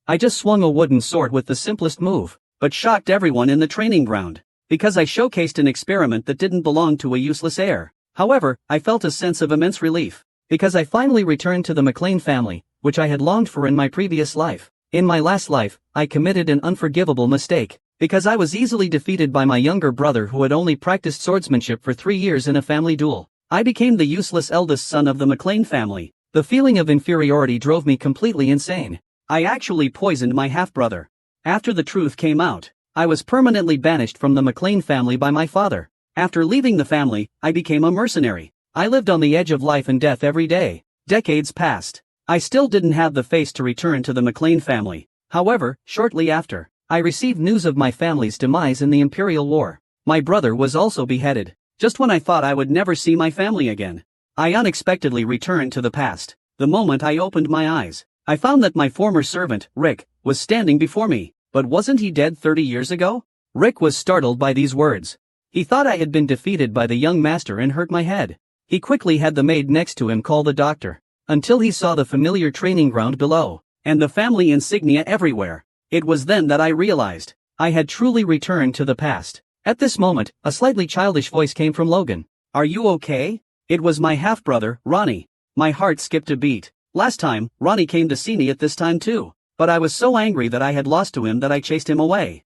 I just swung a wooden sword with the simplest move, but shocked everyone in the training ground, because I showcased an experiment that didn't belong to a useless heir. However, I felt a sense of immense relief, because I finally returned to the McLean family, which I had longed for in my previous life. In my last life, I committed an unforgivable mistake, because I was easily defeated by my younger brother who had only practiced swordsmanship for 3 years in a family duel. I became the useless eldest son of the McLean family. The feeling of inferiority drove me completely insane. I actually poisoned my half-brother. After the truth came out, I was permanently banished from the McLean family by my father. After leaving the family, I became a mercenary. I lived on the edge of life and death every day. Decades passed. I still didn't have the face to return to the McLean family. However, shortly after, I received news of my family's demise in the Imperial War. My brother was also beheaded. Just when I thought I would never see my family again, I unexpectedly returned to the past. The moment I opened my eyes, I found that my former servant, Rick, was standing before me. But wasn't he dead 30 years ago? Rick was startled by these words. He thought I had been defeated by the young master and hurt my head. He quickly had the maid next to him call the doctor, until he saw the familiar training ground below, and the family insignia everywhere. It was then that I realized I had truly returned to the past. At this moment, a slightly childish voice came from Logan. "Are you okay?" It was my half-brother, Ronnie. My heart skipped a beat. Last time, Ronnie came to see me at this time too, but I was so angry that I had lost to him that I chased him away.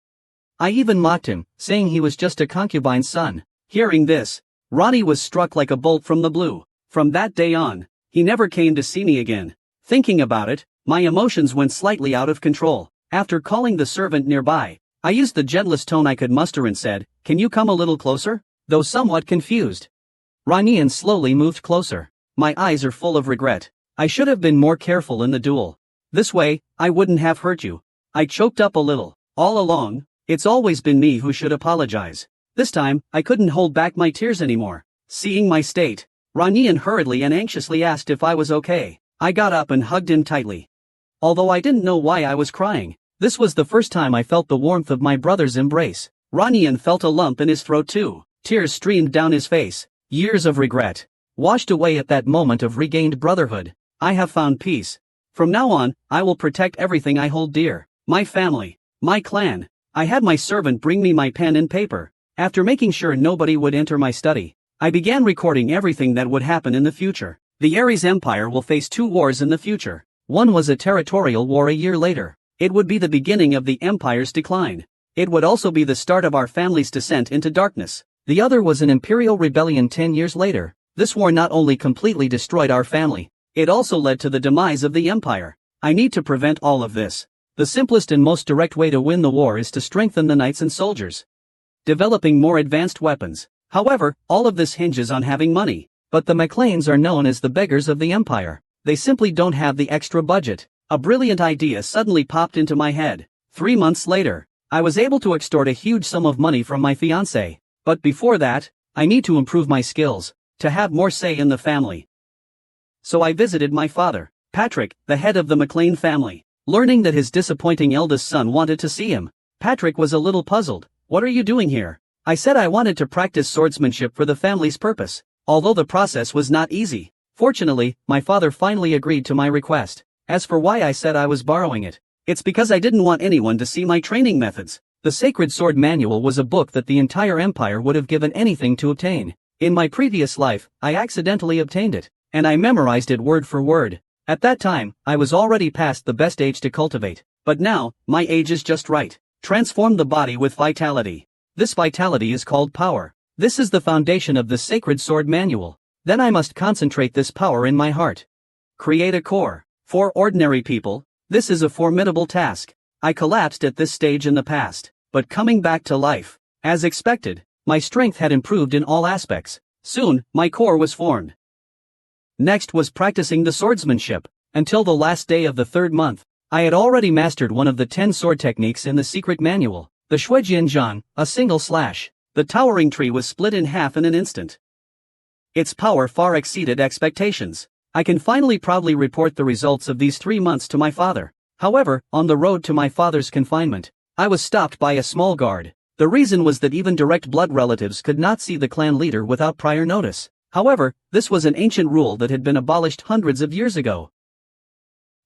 I even mocked him, saying he was just a concubine's son. Hearing this, Ronnie was struck like a bolt from the blue. From that day on, he never came to see me again. Thinking about it, my emotions went slightly out of control. After calling the servant nearby, I used the gentlest tone I could muster and said, "Can you come a little closer?" Though somewhat confused, Ranian slowly moved closer. My eyes are full of regret. I should have been more careful in the duel. This way, I wouldn't have hurt you. I choked up a little. All along, it's always been me who should apologize. This time, I couldn't hold back my tears anymore. Seeing my state, Ranian hurriedly and anxiously asked if I was okay. I got up and hugged him tightly. Although I didn't know why I was crying, this was the first time I felt the warmth of my brother's embrace. Ranian felt a lump in his throat too. Tears streamed down his face. Years of regret washed away at that moment of regained brotherhood. I have found peace. From now on, I will protect everything I hold dear. My family, my clan. I had my servant bring me my pen and paper. After making sure nobody would enter my study, I began recording everything that would happen in the future. The Ares Empire will face 2 wars in the future. One was a territorial war a year later. It would be the beginning of the empire's decline. It would also be the start of our family's descent into darkness. The other was an imperial rebellion 10 years later. This war not only completely destroyed our family, it also led to the demise of the empire. I need to prevent all of this. The simplest and most direct way to win the war is to strengthen the knights and soldiers, developing more advanced weapons. However, all of this hinges on having money. But the McLeans are known as the beggars of the empire. They simply don't have the extra budget. A brilliant idea suddenly popped into my head. 3 months later, I was able to extort a huge sum of money from my fiancée. But before that, I need to improve my skills, to have more say in the family. So I visited my father, Patrick, the head of the McLean family. Learning that his disappointing eldest son wanted to see him, Patrick was a little puzzled. "What are you doing here?" I said I wanted to practice swordsmanship for the family's purpose. Although the process was not easy, fortunately, my father finally agreed to my request. As for why I said I was borrowing it, it's because I didn't want anyone to see my training methods. The Sacred Sword Manual was a book that the entire empire would have given anything to obtain. In my previous life, I accidentally obtained it, and I memorized it word for word. At that time, I was already past the best age to cultivate, but now, my age is just right. Transform the body with vitality. This vitality is called power. This is the foundation of the Sacred Sword Manual. Then I must concentrate this power in my heart. Create a core. For ordinary people, this is a formidable task. I collapsed at this stage in the past, but coming back to life, as expected, my strength had improved in all aspects. Soon, my core was formed. Next was practicing the swordsmanship. Until the last day of the 3rd month, I had already mastered one of the 10 sword techniques in the secret manual, the Shuejianjian, a single slash. The towering tree was split in half in an instant. Its power far exceeded expectations. I can finally proudly report the results of these 3 months to my father. However, on the road to my father's confinement, I was stopped by a small guard. The reason was that even direct blood relatives could not see the clan leader without prior notice. However, this was an ancient rule that had been abolished hundreds of years ago.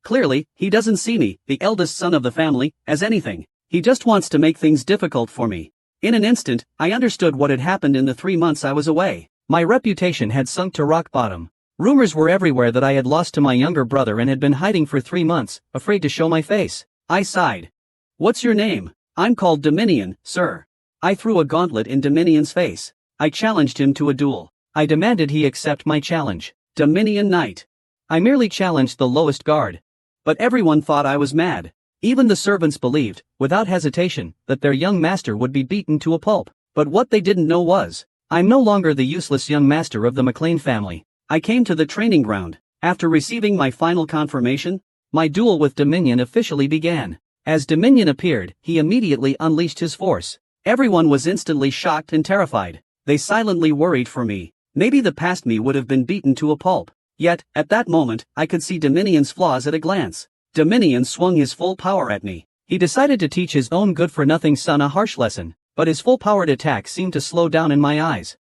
Clearly, he doesn't see me, the eldest son of the family, as anything. He just wants to make things difficult for me. In an instant, I understood what had happened in the 3 months I was away. My reputation had sunk to rock bottom. Rumors were everywhere that I had lost to my younger brother and had been hiding for 3 months, afraid to show my face. I sighed. What's your name? I'm called Dominion, sir. I threw a gauntlet in Dominion's face. I challenged him to a duel. I demanded he accept my challenge. Dominion Knight. I merely challenged the lowest guard. But everyone thought I was mad. Even the servants believed, without hesitation, that their young master would be beaten to a pulp. But what they didn't know was, I'm no longer the useless young master of the McLean family. I came to the training ground. After receiving my final confirmation, my duel with Dominion officially began. As Dominion appeared, he immediately unleashed his force. Everyone was instantly shocked and terrified. They silently worried for me. Maybe the past me would have been beaten to a pulp. Yet, at that moment, I could see Dominion's flaws at a glance. Dominion swung his full power at me. He decided to teach his own good-for-nothing son a harsh lesson, but his full-powered attack seemed to slow down in my eyes.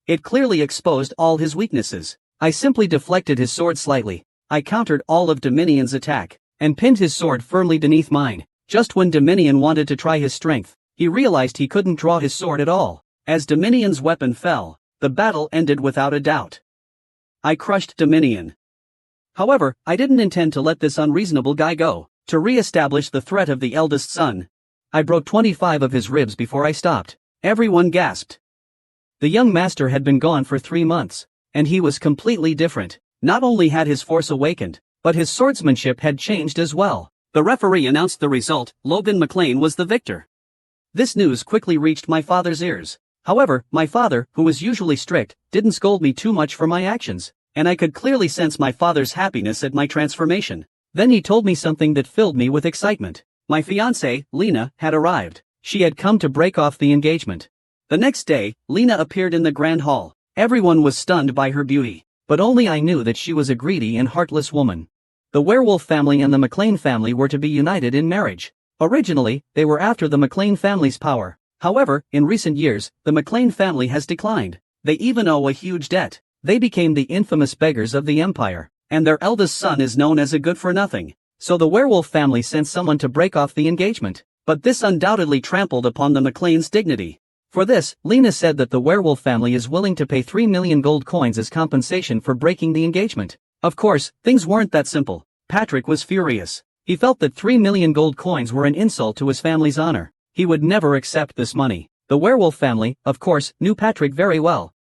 It clearly exposed all his weaknesses. I simply deflected his sword slightly. I countered all of Dominion's attack, and pinned his sword firmly beneath mine. Just when Dominion wanted to try his strength, he realized he couldn't draw his sword at all. As Dominion's weapon fell, the battle ended without a doubt. I crushed Dominion. However, I didn't intend to let this unreasonable guy go. To re-establish the threat of the eldest son, I broke 25 of his ribs before I stopped. Everyone gasped. The young master had been gone for 3 months, and he was completely different. Not only had his force awakened, but his swordsmanship had changed as well. The referee announced the result. Logan McLean was the victor. This news quickly reached my father's ears. However, my father, who was usually strict, didn't scold me too much for my actions, and I could clearly sense my father's happiness at my transformation. Then he told me something that filled me with excitement. My fiancée, Lena, had arrived. She had come to break off the engagement. The next day, Lena appeared in the grand hall. Everyone was stunned by her beauty, but only I knew that she was a greedy and heartless woman. The werewolf family and the McLean family were to be united in marriage. Originally, they were after the McLean family's power. However, in recent years, the McLean family has declined. They even owe a huge debt. They became the infamous beggars of the empire, and their eldest son is known as a good-for-nothing. So the werewolf family sent someone to break off the engagement. But this undoubtedly trampled upon the McLean's dignity. For this, Lena said that the werewolf family is willing to pay 3 million gold coins as compensation for breaking the engagement. Of course, things weren't that simple. Patrick was furious. He felt that 3 million gold coins were an insult to his family's honor. He would never accept this money. The werewolf family, of course, knew Patrick very well.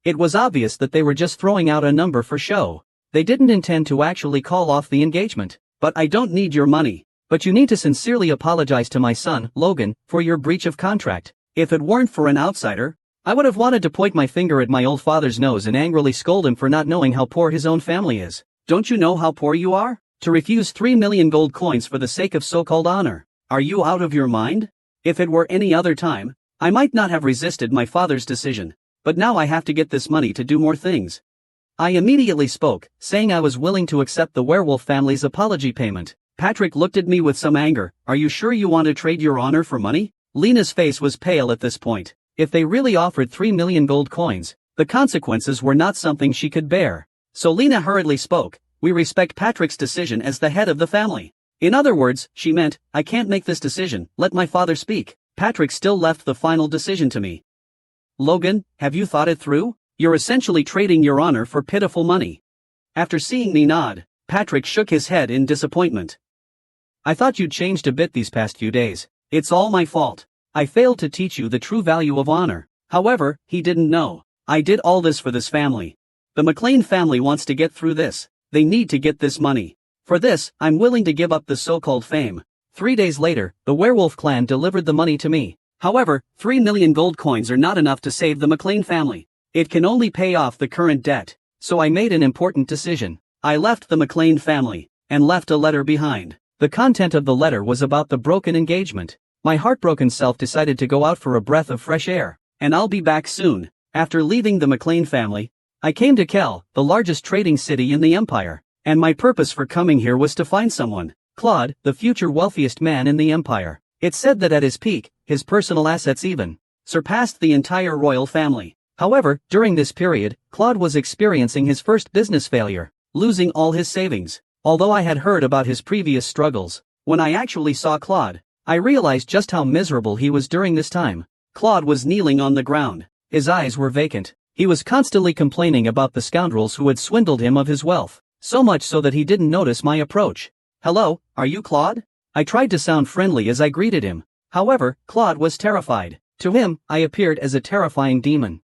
It was obvious that they were just throwing out a number for show. They didn't intend to actually call off the engagement. But I don't need your money. But you need to sincerely apologize to my son, Logan, for your breach of contract. If it weren't for an outsider, I would have wanted to point my finger at my old father's nose and angrily scold him for not knowing how poor his own family is. Don't you know how poor you are? To refuse 3 million gold coins for the sake of so-called honor. Are you out of your mind? If it were any other time, I might not have resisted my father's decision, but now I have to get this money to do more things. I immediately spoke, saying I was willing to accept the werewolf family's apology payment. Patrick looked at me with some anger. Are you sure you want to trade your honor for money? Lena's face was pale at this point. If they really offered 3 million gold coins, the consequences were not something she could bear. So Lena hurriedly spoke, we respect Patrick's decision as the head of the family. In other words, she meant, I can't make this decision, let my father speak. Patrick still left the final decision to me. Logan, have you thought it through? You're essentially trading your honor for pitiful money. After seeing me nod, Patrick shook his head in disappointment. I thought you'd changed a bit these past few days. It's all my fault. I failed to teach you the true value of honor. However, he didn't know. I did all this for this family. The McLean family wants to get through this. They need to get this money. For this, I'm willing to give up the so-called fame. 3 days later, the werewolf clan delivered the money to me. However, 3 million gold coins are not enough to save the McLean family. It can only pay off the current debt. So I made an important decision. I left the McLean family, and left a letter behind. The content of the letter was about the broken engagement. My heartbroken self decided to go out for a breath of fresh air, and I'll be back soon. After leaving the McLean family, I came to Kel, the largest trading city in the empire, and my purpose for coming here was to find someone, Claude, the future wealthiest man in the empire. It's said that at his peak, his personal assets even surpassed the entire royal family. However, during this period, Claude was experiencing his first business failure, losing all his savings. Although I had heard about his previous struggles, when I actually saw Claude, I realized just how miserable he was during this time. Claude was kneeling on the ground. His eyes were vacant. He was constantly complaining about the scoundrels who had swindled him of his wealth, so much so that he didn't notice my approach. "Hello, are you Claude?" I tried to sound friendly as I greeted him. However, Claude was terrified. To him, I appeared as a terrifying demon.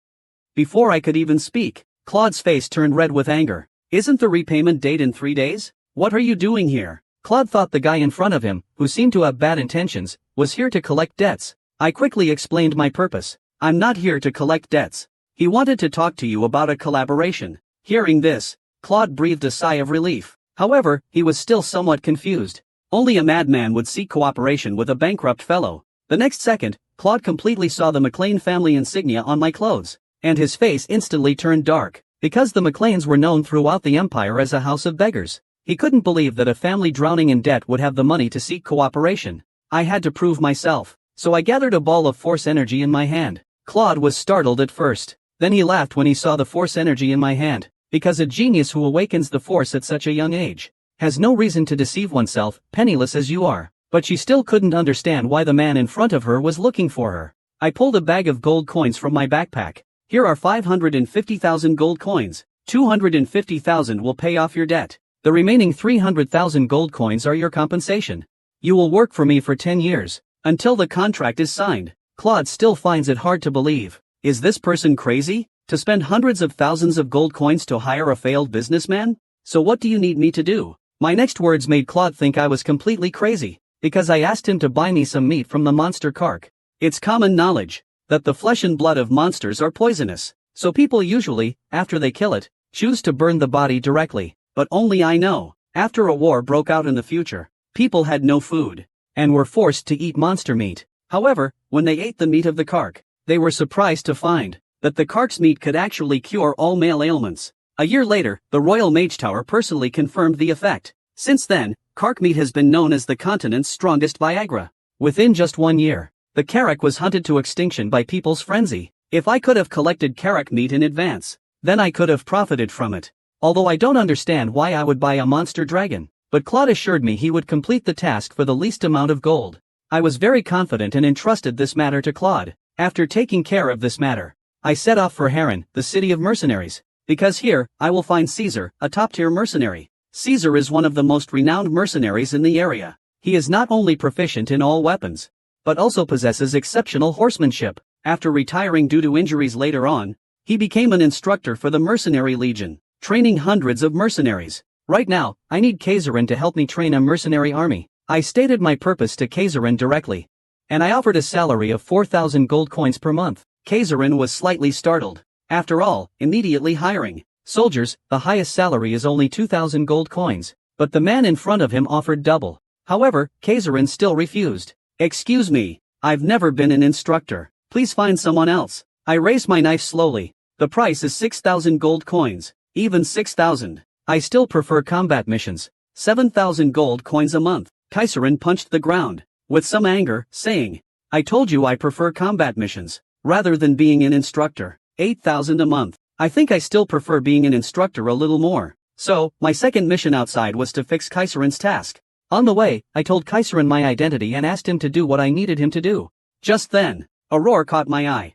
Before I could even speak, Claude's face turned red with anger. "Isn't the repayment date in 3 days? What are you doing here?" Claude thought the guy in front of him, who seemed to have bad intentions, was here to collect debts. I quickly explained my purpose. "I'm not here to collect debts. He wanted to talk to you about a collaboration." Hearing this, Claude breathed a sigh of relief. However, he was still somewhat confused. Only a madman would seek cooperation with a bankrupt fellow. The next second, Claude completely saw the McLean family insignia on my clothes, and his face instantly turned dark, because the McLeans were known throughout the empire as a house of beggars. He couldn't believe that a family drowning in debt would have the money to seek cooperation. I had to prove myself, so I gathered a ball of force energy in my hand. Claude was startled at first. Then he laughed when he saw the force energy in my hand, because a genius who awakens the force at such a young age has no reason to deceive oneself, penniless as you are. But she still couldn't understand why the man in front of her was looking for her. I pulled a bag of gold coins from my backpack. "Here are 550,000 gold coins. 250,000 will pay off your debt. The remaining 300,000 gold coins are your compensation. You will work for me for 10 years, until the contract is signed." Claude still finds it hard to believe. Is this person crazy? To spend hundreds of thousands of gold coins to hire a failed businessman? So what do you need me to do? My next words made Claude think I was completely crazy, because I asked him to buy me some meat from the monster cark. It's common knowledge that the flesh and blood of monsters are poisonous, so people usually, after they kill it, choose to burn the body directly. But only I know, after a war broke out in the future, people had no food, and were forced to eat monster meat. However, when they ate the meat of the cark, they were surprised to find that the cark's meat could actually cure all male ailments. A year later, the Royal Mage Tower personally confirmed the effect. Since then, cark meat has been known as the continent's strongest Viagra. Within just 1 year, the carrack was hunted to extinction by people's frenzy. If I could have collected carrack meat in advance, then I could have profited from it. Although I don't understand why I would buy a monster dragon, but Claude assured me he would complete the task for the least amount of gold. I was very confident and entrusted this matter to Claude. After taking care of this matter, I set off for Haran, the city of mercenaries, because here, I will find Caesar, a top-tier mercenary. Caesar is one of the most renowned mercenaries in the area. He is not only proficient in all weapons, but also possesses exceptional horsemanship. After retiring due to injuries later on, he became an instructor for the Mercenary Legion, training hundreds of mercenaries. Right now, I need Kaiserin to help me train a mercenary army. I stated my purpose to Kaiserin directly, and I offered a salary of 4,000 gold coins per month. Kaiserin was slightly startled. After all, immediately hiring soldiers, the highest salary is only 2,000 gold coins, but the man in front of him offered double. However, Kaiserin still refused. "Excuse me, I've never been an instructor. Please find someone else." I raised my knife slowly. "The price is 6,000 gold coins. Even 6,000. I still prefer combat missions. 7,000 gold coins a month." Kaiserin punched the ground with some anger, saying, "I told you I prefer combat missions, rather than being an instructor. 8,000 a month. I think I still prefer being an instructor a little more." So, my second mission outside was to fix Kaiserin's task. On the way, I told Kaiserin my identity and asked him to do what I needed him to do. Just then, a roar caught my eye.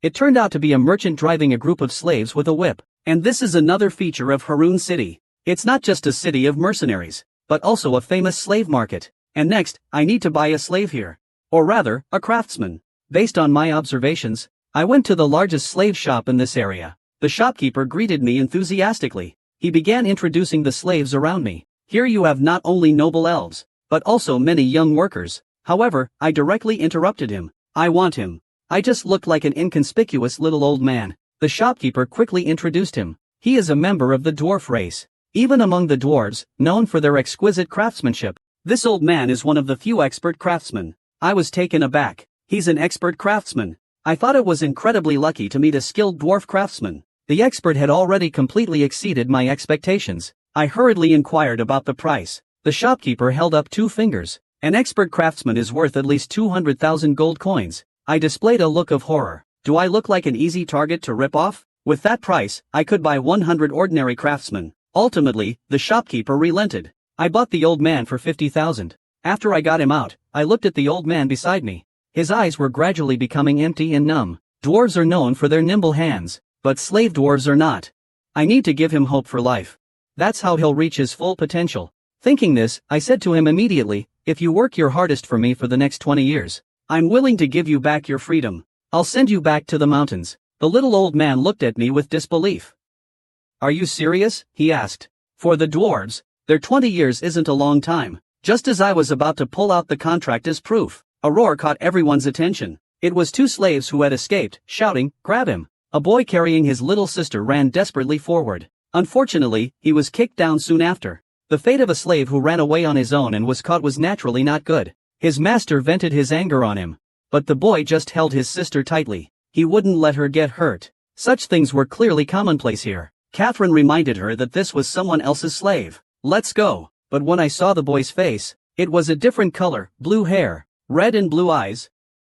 It turned out to be a merchant driving a group of slaves with a whip. And this is another feature of Haran City. It's not just a city of mercenaries, but also a famous slave market. And next, I need to buy a slave here. Or rather, a craftsman. Based on my observations, I went to the largest slave shop in this area. The shopkeeper greeted me enthusiastically. He began introducing the slaves around me. "Here you have not only noble elves, but also many young workers." However, I directly interrupted him. "I want him. I just looked like an inconspicuous little old man." The shopkeeper quickly introduced him. He is a member of the dwarf race. Even among the dwarves, known for their exquisite craftsmanship, this old man is one of the few expert craftsmen. I was taken aback. He's an expert craftsman. I thought it was incredibly lucky to meet a skilled dwarf craftsman. The expert had already completely exceeded my expectations. I hurriedly inquired about the price. The shopkeeper held up 2 fingers. "An expert craftsman is worth at least 200,000 gold coins." I displayed a look of horror. Do I look like an easy target to rip off? With that price, I could buy 100 ordinary craftsmen. Ultimately, the shopkeeper relented. I bought the old man for 50,000. After I got him out, I looked at the old man beside me. His eyes were gradually becoming empty and numb. Dwarves are known for their nimble hands, but slave dwarves are not. I need to give him hope for life. That's how he'll reach his full potential. Thinking this, I said to him immediately, if you work your hardest for me for the next 20 years, I'm willing to give you back your freedom. I'll send you back to the mountains. The little old man looked at me with disbelief. Are you serious? He asked. For the dwarves, their 20 years isn't a long time. Just as I was about to pull out the contract as proof, a roar caught everyone's attention. It was two slaves who had escaped, shouting, "Grab him!" A boy carrying his little sister ran desperately forward. Unfortunately, he was kicked down soon after. The fate of a slave who ran away on his own and was caught was naturally not good. His master vented his anger on him. But the boy just held his sister tightly. He wouldn't let her get hurt. Such things were clearly commonplace here. Catherine reminded her that this was someone else's slave. Let's go. But when I saw the boy's face, it was a different color, blue hair, red and blue eyes.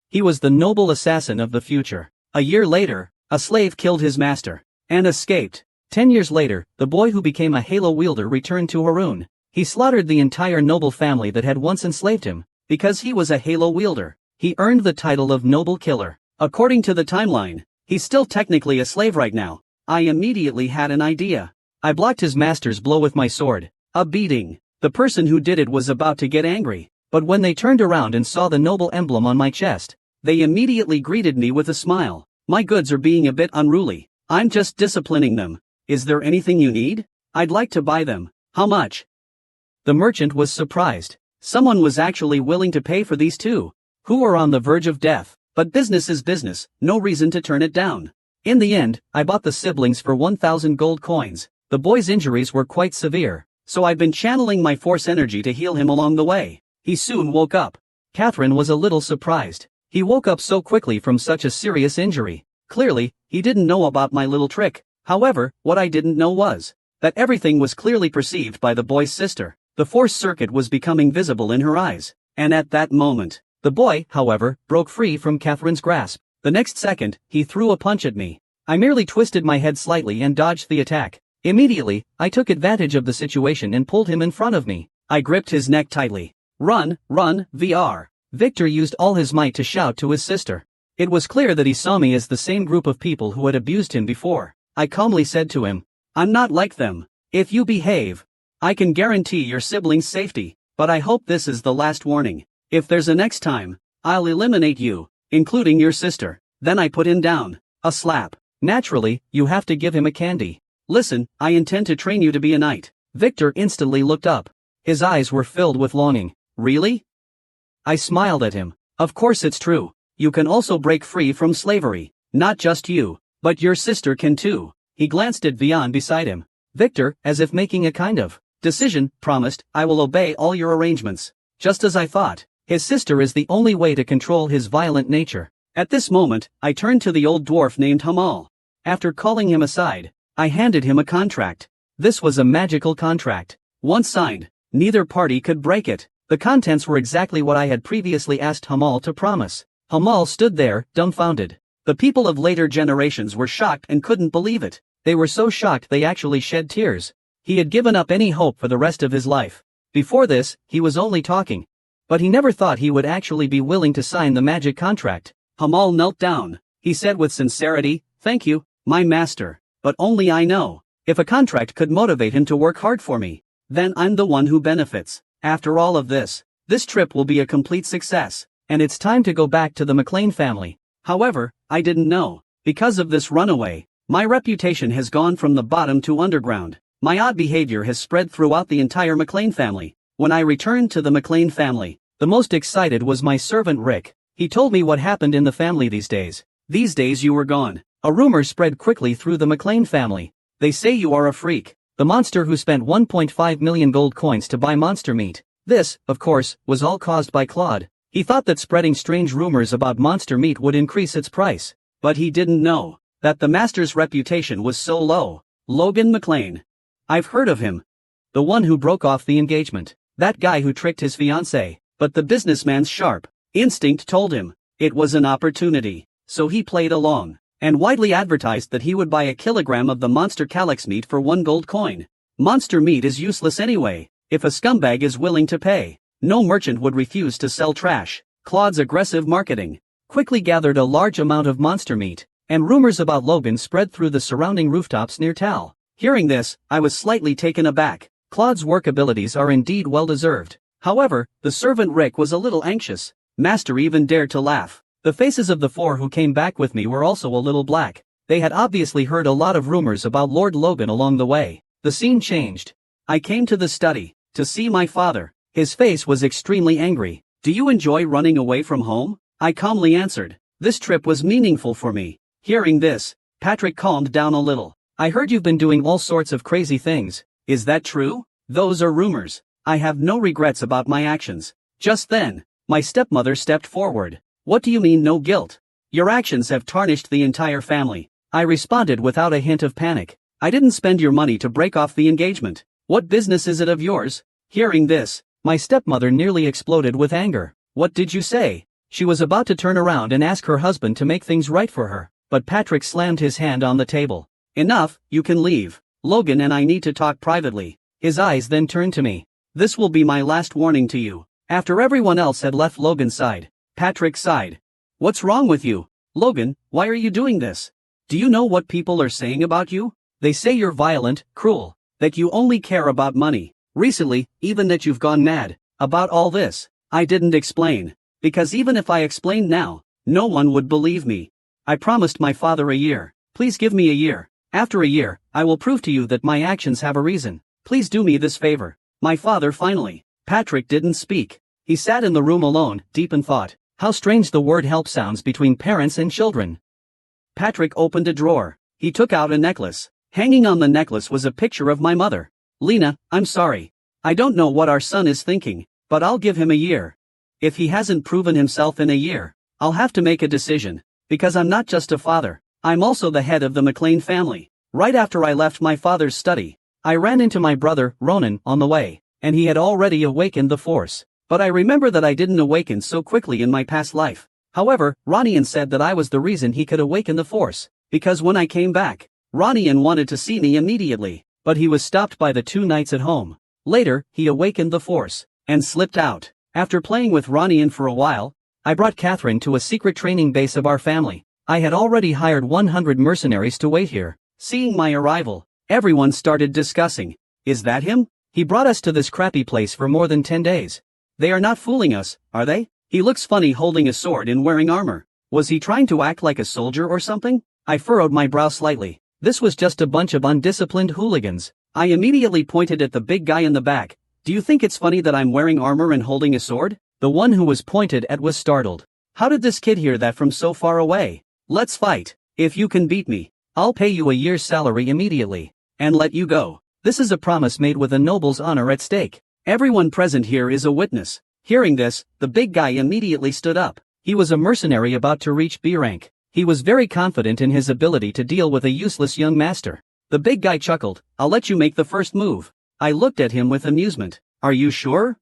He was the noble assassin of the future. A year later, a slave killed his master and escaped. 10 years later, the boy who became a halo wielder returned to Haroon. He slaughtered the entire noble family that had once enslaved him. Because he was a halo wielder, he earned the title of noble killer. According to the timeline, he's still technically a slave right now. I immediately had an idea. I blocked his master's blow with my sword. A beating. The person who did it was about to get angry, but when they turned around and saw the noble emblem on my chest, they immediately greeted me with a smile. My goods are being a bit unruly. I'm just disciplining them. Is there anything you need? I'd like to buy them. How much? The merchant was surprised. Someone was actually willing to pay for these two, who were on the verge of death. But business is business, no reason to turn it down. In the end, I bought the siblings for 1,000 gold coins. The boy's injuries were quite severe, so I've been channeling my force energy to heal him along the way. He soon woke up. Catherine was a little surprised. He woke up so quickly from such a serious injury. Clearly, he didn't know about my little trick. However, what I didn't know was that everything was clearly perceived by the boy's sister. The force circuit was becoming visible in her eyes, and at that moment, the boy, however, broke free from Catherine's grasp. The next second, he threw a punch at me. I merely twisted my head slightly and dodged the attack. Immediately, I took advantage of the situation and pulled him in front of me. I gripped his neck tightly. Run, run, VR. Victor used all his might to shout to his sister. It was clear that he saw me as the same group of people who had abused him before. I calmly said to him, I'm not like them. If you behave, I can guarantee your siblings' safety, but I hope this is the last warning. If there's a next time, I'll eliminate you, including your sister. Then I put him down. A slap. Naturally, you have to give him a candy. Listen, I intend to train you to be a knight. Victor instantly looked up. His eyes were filled with longing. Really? I smiled at him. Of course it's true. You can also break free from slavery. Not just you, but your sister can too. He glanced at Vian beside him. Victor, as if making a kind of decision, promised, I will obey all your arrangements. Just as I thought. His sister is the only way to control his violent nature. At this moment, I turned to the old dwarf named Hamal. After calling him aside, I handed him a contract. This was a magical contract. Once signed, neither party could break it. The contents were exactly what I had previously asked Hamal to promise. Hamal stood there, dumbfounded. The people of later generations were shocked and couldn't believe it. They were so shocked they actually shed tears. He had given up any hope for the rest of his life. Before this, he was only talking. But he never thought he would actually be willing to sign the magic contract. Hamal knelt down. He said with sincerity, Thank you, my master, but only I know. If a contract could motivate him to work hard for me, then I'm the one who benefits. After all of this trip will be a complete success, and it's time to go back to the McLean family. However, I didn't know. Because of this runaway, my reputation has gone from the bottom to underground. My odd behavior has spread throughout the entire McLean family. When I returned to the McLean family, the most excited was my servant Rick. He told me what happened in the family these days. These days you were gone. A rumor spread quickly through the McLean family. They say you are a freak. The monster who spent 1.5 million gold coins to buy monster meat. This, of course, was all caused by Claude. He thought that spreading strange rumors about monster meat would increase its price. But he didn't know that the master's reputation was so low. Logan McLean. I've heard of him. The one who broke off the engagement. That guy who tricked his fiancée. But the businessman's sharp instinct told him it was an opportunity. So he played along and widely advertised that he would buy a kilogram of the monster calyx meat for 1 gold coin. Monster meat is useless anyway. If a scumbag is willing to pay, no merchant would refuse to sell trash. Claude's aggressive marketing quickly gathered a large amount of monster meat, and rumors about Logan spread through the surrounding rooftops near Tal. Hearing this, I was slightly taken aback. Claude's work abilities are indeed well-deserved. However, the servant Rick was a little anxious. Master even dared to laugh. The faces of the four who came back with me were also a little black. They had obviously heard a lot of rumors about Lord Logan along the way. The scene changed. I came to the study to see my father. His face was extremely angry. "Do you enjoy running away from home?" I calmly answered. This trip was meaningful for me. Hearing this, Patrick calmed down a little. "I heard you've been doing all sorts of crazy things. Is that true?" "Those are rumors. I have no regrets about my actions." Just then, my stepmother stepped forward. "What do you mean no guilt? Your actions have tarnished the entire family." I responded without a hint of panic. "I didn't spend your money to break off the engagement. What business is it of yours?" Hearing this, my stepmother nearly exploded with anger. "What did you say?" She was about to turn around and ask her husband to make things right for her, but Patrick slammed his hand on the table. "Enough, you can leave. Logan and I need to talk privately." His eyes then turned to me. "This will be my last warning to you." After everyone else had left Logan's side, Patrick sighed. "What's wrong with you? Logan, why are you doing this? Do you know what people are saying about you? They say you're violent, cruel, that you only care about money. Recently, even that you've gone mad. About all this, I didn't explain. Because even if I explained now, no one would believe me. I promised my father a year. Please give me a year. After a year, I will prove to you that my actions have a reason. Please do me this favor." My father finally. Patrick didn't speak. He sat in the room alone, deep in thought. How strange the word help sounds between parents and children. Patrick opened a drawer. He took out a necklace. Hanging on the necklace was a picture of my mother. "Lena, I'm sorry. I don't know what our son is thinking, but I'll give him a year. If he hasn't proven himself in a year, I'll have to make a decision. Because I'm not just a father, I'm also the head of the McLean family." Right after I left my father's study, I ran into my brother, Ronan, on the way, and he had already awakened the force. But I remember that I didn't awaken so quickly in my past life. However, Ronian said that I was the reason he could awaken the force, because when I came back, Ronian wanted to see me immediately, but he was stopped by the 2 nights at home. Later, he awakened the force, and slipped out. After playing with Ronian for a while, I brought Catherine to a secret training base of our family. I had already hired 100 mercenaries to wait here. Seeing my arrival, everyone started discussing. "Is that him? He brought us to this crappy place for more than 10 days. They are not fooling us, are they? He looks funny holding a sword and wearing armor. Was he trying to act like a soldier or something?" I furrowed my brow slightly. This was just a bunch of undisciplined hooligans. I immediately pointed at the big guy in the back. "Do you think it's funny that I'm wearing armor and holding a sword?" The one who was pointed at was startled. "How did this kid hear that from so far away? Let's fight. If you can beat me, I'll pay you a year's salary immediately, and let you go." This is a promise made with a noble's honor at stake. Everyone present here is a witness. Hearing this, the big guy immediately stood up. He was a mercenary about to reach B rank. He was very confident in his ability to deal with a useless young master. The big guy chuckled. "I'll let you make the first move." I looked at him with amusement. "Are you sure?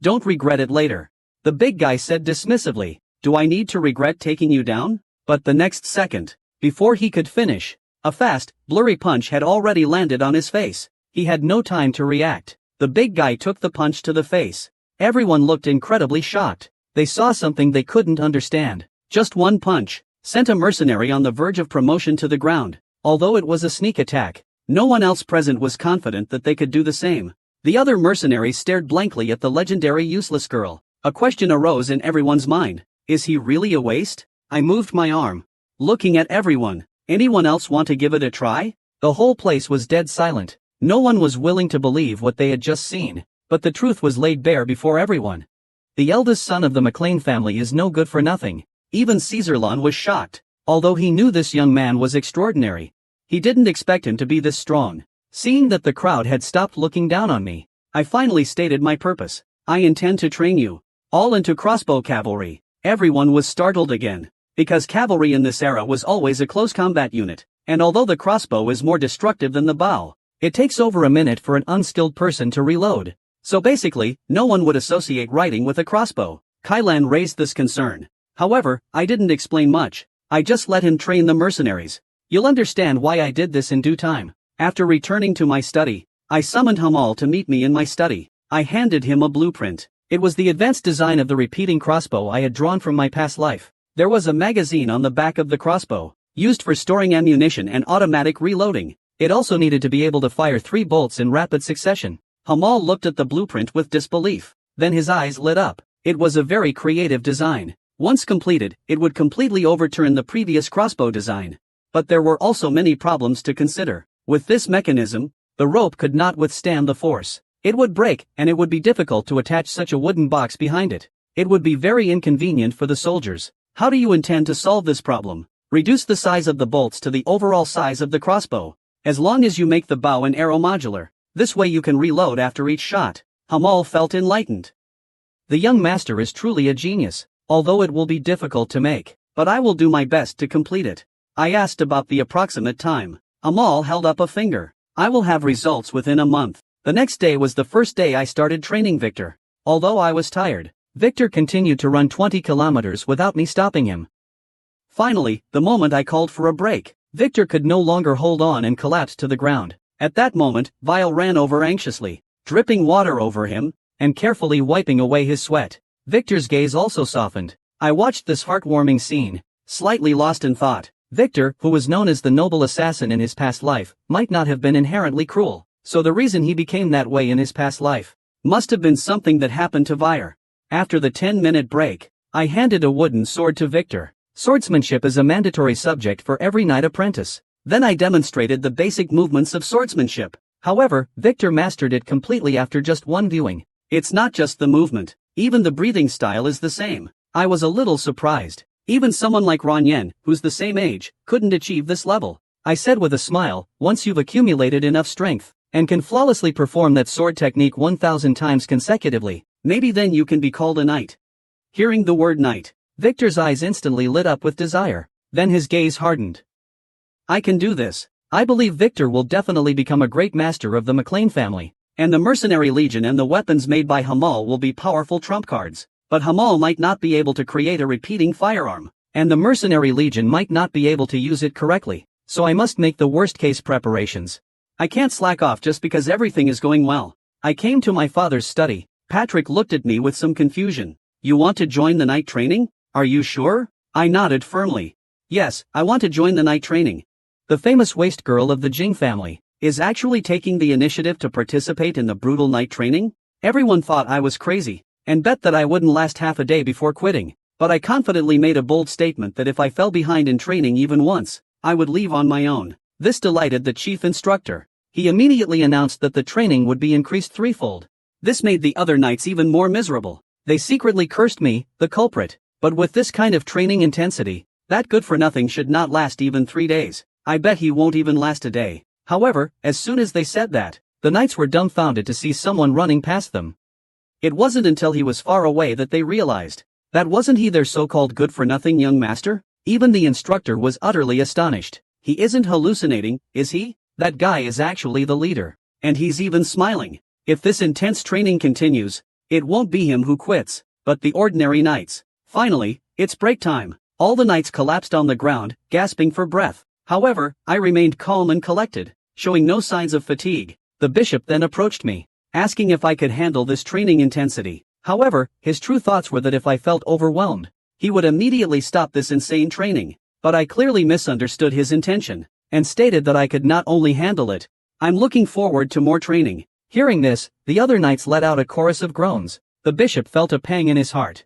Don't regret it later." The big guy said dismissively. "Do I need to regret taking you down?" But the next second, before he could finish, a fast, blurry punch had already landed on his face. He had no time to react. The big guy took the punch to the face. Everyone looked incredibly shocked. They saw something they couldn't understand. Just one punch sent a mercenary on the verge of promotion to the ground. Although it was a sneak attack, no one else present was confident that they could do the same. The other mercenaries stared blankly at the legendary useless girl. A question arose in everyone's mind. Is he really a waste? I moved my arm, looking at everyone. Anyone else want to give it a try? The whole place was dead silent. No one was willing to believe what they had just seen, but the truth was laid bare before everyone. The eldest son of the McLean family is no good for nothing. Even Caesarlon was shocked. Although he knew this young man was extraordinary, he didn't expect him to be this strong. Seeing that the crowd had stopped looking down on me, I finally stated my purpose. I intend to train you all into crossbow cavalry. Everyone was startled again, because cavalry in this era was always a close combat unit, and although the crossbow is more destructive than the bow, it takes over a minute for an unskilled person to reload. So basically, no one would associate riding with a crossbow. Kylan raised this concern. However, I didn't explain much. I just let him train the mercenaries. You'll understand why I did this in due time. After returning to my study, I summoned Hamal to meet me in my study. I handed him a blueprint. It was the advanced design of the repeating crossbow I had drawn from my past life. There was a magazine on the back of the crossbow, used for storing ammunition and automatic reloading. It also needed to be able to fire 3 bolts in rapid succession. Hamal looked at the blueprint with disbelief. Then his eyes lit up. It was a very creative design. Once completed, it would completely overturn the previous crossbow design. But there were also many problems to consider. With this mechanism, the rope could not withstand the force. It would break, and it would be difficult to attach such a wooden box behind it. It would be very inconvenient for the soldiers. How do you intend to solve this problem? Reduce the size of the bolts to the overall size of the crossbow. As long as you make the bow and arrow modular, this way you can reload after each shot. Hamal felt enlightened. The young master is truly a genius, although it will be difficult to make, but I will do my best to complete it. I asked about the approximate time. Hamal held up a finger. I will have results within a month. The next day was the first day I started training Victor. Although I was tired, Victor continued to run 20 kilometers without me stopping him. Finally, the moment I called for a break, Victor could no longer hold on and collapsed to the ground. At that moment, Vile ran over anxiously, dripping water over him, and carefully wiping away his sweat. Victor's gaze also softened. I watched this heartwarming scene, slightly lost in thought. Victor, who was known as the noble assassin in his past life, might not have been inherently cruel, so the reason he became that way in his past life must have been something that happened to Vire. After the 10-minute break, I handed a wooden sword to Victor. Swordsmanship is a mandatory subject for every knight apprentice. Then I demonstrated the basic movements of swordsmanship. However, Victor mastered it completely after just one viewing. It's not just the movement, even the breathing style is the same. I was a little surprised. Even someone like Ron Yen, who's the same age, couldn't achieve this level. I said with a smile, once you've accumulated enough strength, and can flawlessly perform that sword technique 1,000 times consecutively, maybe then you can be called a knight. Hearing the word knight, Victor's eyes instantly lit up with desire. Then his gaze hardened. I can do this. I believe Victor will definitely become a great master of the McLean family, and the Mercenary Legion and the weapons made by Hamal will be powerful trump cards. But Hamal might not be able to create a repeating firearm, and the Mercenary Legion might not be able to use it correctly, so I must make the worst-case preparations. I can't slack off just because everything is going well. I came to my father's study. Patrick looked at me with some confusion. You want to join the night training? Are you sure? I nodded firmly. Yes, I want to join the night training. The famous waist girl of the Jing family is actually taking the initiative to participate in the brutal night training? Everyone thought I was crazy, and bet that I wouldn't last half a day before quitting, but I confidently made a bold statement that if I fell behind in training even once, I would leave on my own. This delighted the chief instructor. He immediately announced that the training would be increased threefold. This made the other knights even more miserable. They secretly cursed me, the culprit. But with this kind of training intensity, that good-for-nothing should not last even 3 days. I bet he won't even last a day. However, as soon as they said that, the knights were dumbfounded to see someone running past them. It wasn't until he was far away that they realized. That wasn't he their so-called good-for-nothing young master? Even the instructor was utterly astonished. He isn't hallucinating, is he? That guy is actually the leader. And he's even smiling. If this intense training continues, it won't be him who quits, but the ordinary knights. Finally, it's break time. All the knights collapsed on the ground, gasping for breath. However, I remained calm and collected, showing no signs of fatigue. The bishop then approached me, asking if I could handle this training intensity. However, his true thoughts were that if I felt overwhelmed, he would immediately stop this insane training. But I clearly misunderstood his intention, and stated that I could not only handle it. I'm looking forward to more training. Hearing this, the other knights let out a chorus of groans. The bishop felt a pang in his heart.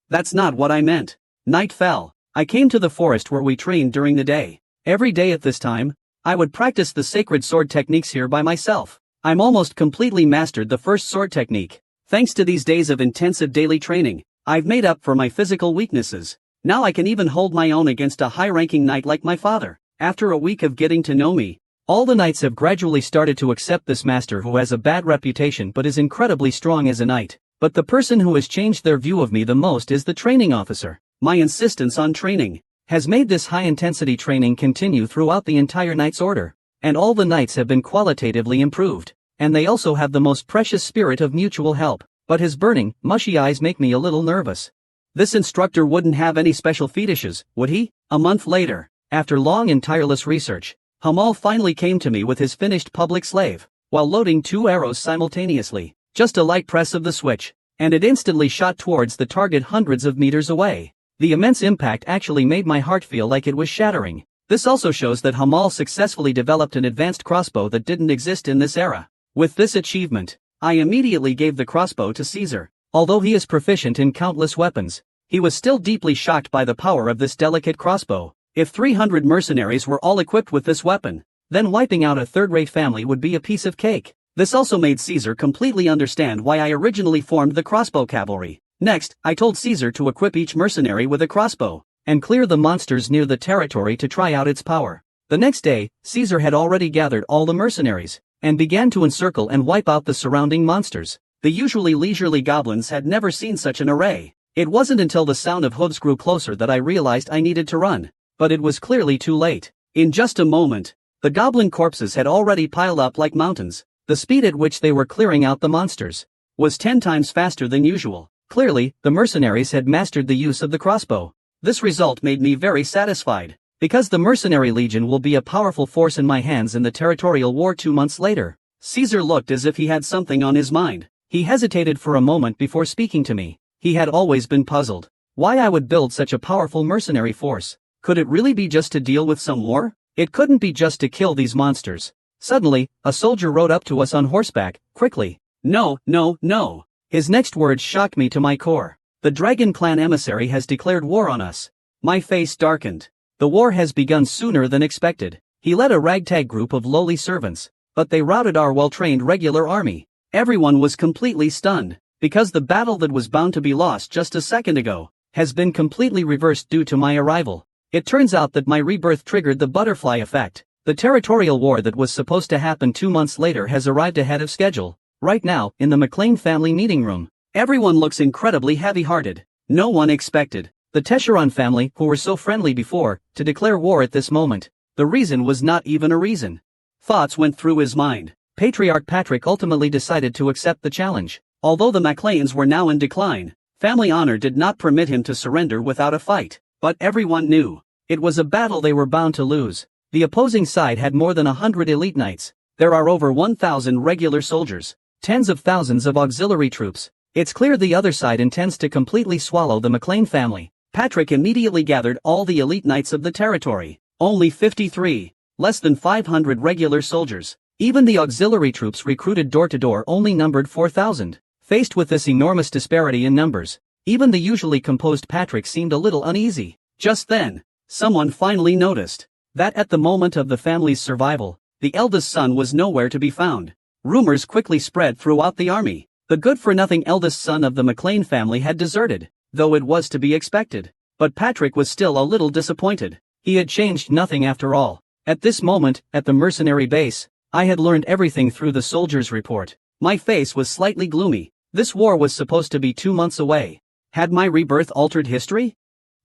That's not what I meant. Night fell. I came to the forest where we trained during the day. Every day at this time, I would practice the sacred sword techniques here by myself. I'm almost completely mastered the first sword technique. Thanks to these days of intensive daily training, I've made up for my physical weaknesses. Now I can even hold my own against a high-ranking knight like my father. After a week of getting to know me, all the knights have gradually started to accept this master who has a bad reputation but is incredibly strong as a knight. But the person who has changed their view of me the most is the training officer. My insistence on training has made this high-intensity training continue throughout the entire knight's order, and all the knights have been qualitatively improved, and they also have the most precious spirit of mutual help. But his burning, mushy eyes make me a little nervous. This instructor wouldn't have any special fetishes, would he? A month later, after long and tireless research, Hamal finally came to me with his finished public slave. while loading 2 arrows simultaneously. Just a light press of the switch, and it instantly shot towards the target hundreds of meters away. The immense impact actually made my heart feel like it was shattering. This also shows that Hamal successfully developed an advanced crossbow that didn't exist in this era. With this achievement, I immediately gave the crossbow to Caesar. Although he is proficient in countless weapons, he was still deeply shocked by the power of this delicate crossbow. If 300 mercenaries were all equipped with this weapon, then wiping out a third-rate family would be a piece of cake. This also made Caesar completely understand why I originally formed the crossbow cavalry. Next, I told Caesar to equip each mercenary with a crossbow, and clear the monsters near the territory to try out its power. The next day, Caesar had already gathered all the mercenaries, and began to encircle and wipe out the surrounding monsters. The usually leisurely goblins had never seen such an array. It wasn't until the sound of hooves grew closer that I realized I needed to run, but it was clearly too late. In just a moment, the goblin corpses had already piled up like mountains. The speed at which they were clearing out the monsters was 10 times faster than usual. Clearly, the mercenaries had mastered the use of the crossbow. This result made me very satisfied, because the mercenary legion will be a powerful force in my hands in the territorial war 2 months later. Caesar looked as if he had something on his mind. He hesitated for a moment before speaking to me. He had always been puzzled why I would build such a powerful mercenary force. Could it really be just to deal with some war? It couldn't be just to kill these monsters. Suddenly, a soldier rode up to us on horseback, quickly. No, no, no. His next words shocked me to my core. The Dragon Clan emissary has declared war on us. My face darkened. The war has begun sooner than expected. He led a ragtag group of lowly servants, but they routed our well-trained regular army. Everyone was completely stunned, because the battle that was bound to be lost just a second ago has been completely reversed due to my arrival. It turns out that my rebirth triggered the butterfly effect. The territorial war that was supposed to happen 2 months later has arrived ahead of schedule. Right now, in the McLean family meeting room, everyone looks incredibly heavy-hearted. No one expected the Tesheron family, who were so friendly before, to declare war at this moment. The reason was not even a reason. Thoughts went through his mind. Patriarch Patrick ultimately decided to accept the challenge. Although the MacLeans were now in decline, family honor did not permit him to surrender without a fight. But everyone knew it was a battle they were bound to lose. The opposing side had more than 100 elite knights. There are over 1,000 regular soldiers, tens of thousands of auxiliary troops. It's clear the other side intends to completely swallow the MacLean family. Patrick immediately gathered all the elite knights of the territory. Only 53, less than 500 regular soldiers. Even the auxiliary troops recruited door to door only numbered 4,000. Faced with this enormous disparity in numbers, even the usually composed Patrick seemed a little uneasy. Just then, someone finally noticed that at the moment of the family's survival, the eldest son was nowhere to be found. Rumors quickly spread throughout the army. The good-for-nothing eldest son of the MacLean family had deserted, though it was to be expected. But Patrick was still a little disappointed. He had changed nothing after all. At this moment, at the mercenary base, I had learned everything through the soldier's report. My face was slightly gloomy. This war was supposed to be 2 months away. Had my rebirth altered history?